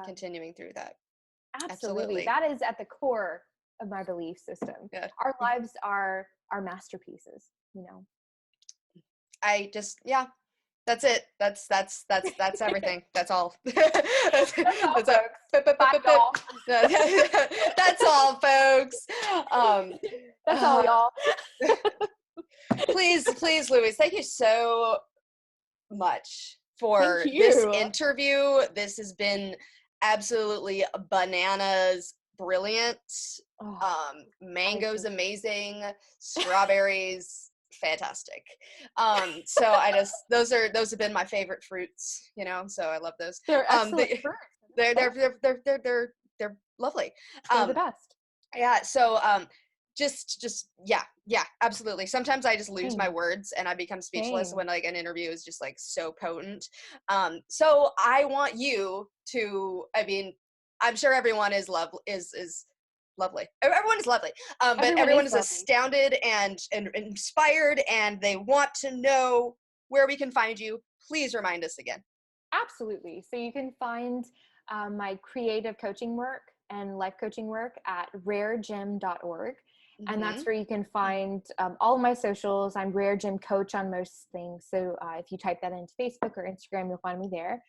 Speaker 1: continuing through that.
Speaker 2: Absolutely. That is at the core of my belief system.
Speaker 1: Yeah.
Speaker 2: Our lives are masterpieces,
Speaker 1: That's it. That's everything. That's all.
Speaker 2: That's all,
Speaker 1: That's all. That's all, folks.
Speaker 2: That's all, y'all.
Speaker 1: Please, Louise, thank you so much for this interview. This has been absolutely bananas, brilliant. Mango's amazing. Strawberries, fantastic. So those have been my favorite fruits, so I love those.
Speaker 2: They're excellent fruits.
Speaker 1: They're lovely.
Speaker 2: They're the best.
Speaker 1: Yeah. So just yeah, absolutely. Sometimes I just lose my words and I become speechless when like an interview is just like so potent. So I want you to, I mean, I'm sure everyone is lovely. Everyone is lovely. But everyone is astounded and inspired, and they want to know where we can find you. Please remind us again.
Speaker 2: Absolutely. So you can find my creative coaching work and life coaching work at raregym.org. And that's where you can find all of my socials. I'm Rare Gym Coach on most things. So if you type that into Facebook or Instagram, you'll find me there.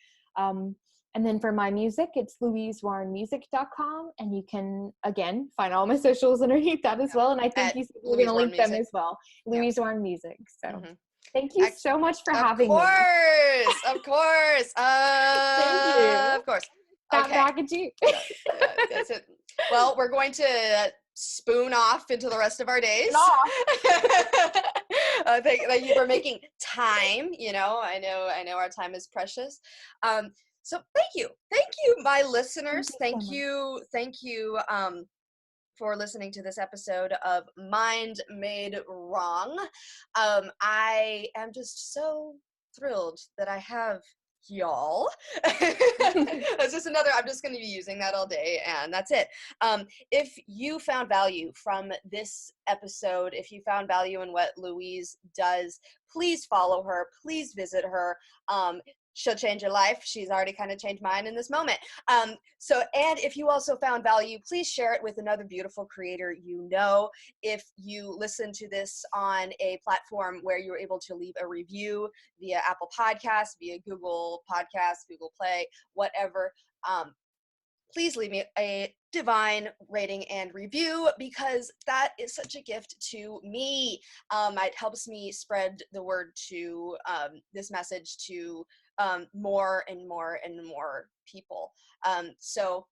Speaker 2: And then for my music, it's louisewarrenmusic.com. And you can, again, find all my socials underneath that as well. And I think we're going to link them as well. Louise Warren Music. So thank you so much for having me.
Speaker 1: Of course.
Speaker 2: Thank you.
Speaker 1: Of course.
Speaker 2: Fat Mac and Cheese.
Speaker 1: That's it. Well, we're going to spoon off into the rest of our days. Thank you for making time. I know our time is precious. So thank you, my listeners. Thank you for listening to this episode of Mind Made Wrong. I am just so thrilled that I have y'all. That's just I'm just going to be using that all day, and that's it. If you found value from this episode, if you found value in what Louise does, please follow her, please visit her. She'll change your life. She's already kind of changed mine in this moment. And if you also found value, please share it with another beautiful creator you know. If you listen to this on a platform where you're able to leave a review via Apple Podcasts, via Google Podcasts, Google Play, whatever, please leave me a divine rating and review, because that is such a gift to me. It helps me spread the word to this message to more and more and more people. So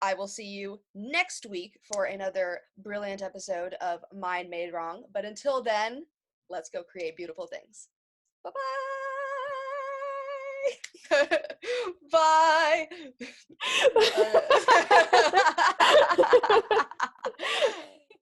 Speaker 1: I will see you next week for another brilliant episode of Mind Made Wrong. But until then, let's go create beautiful things. Bye-bye. Bye.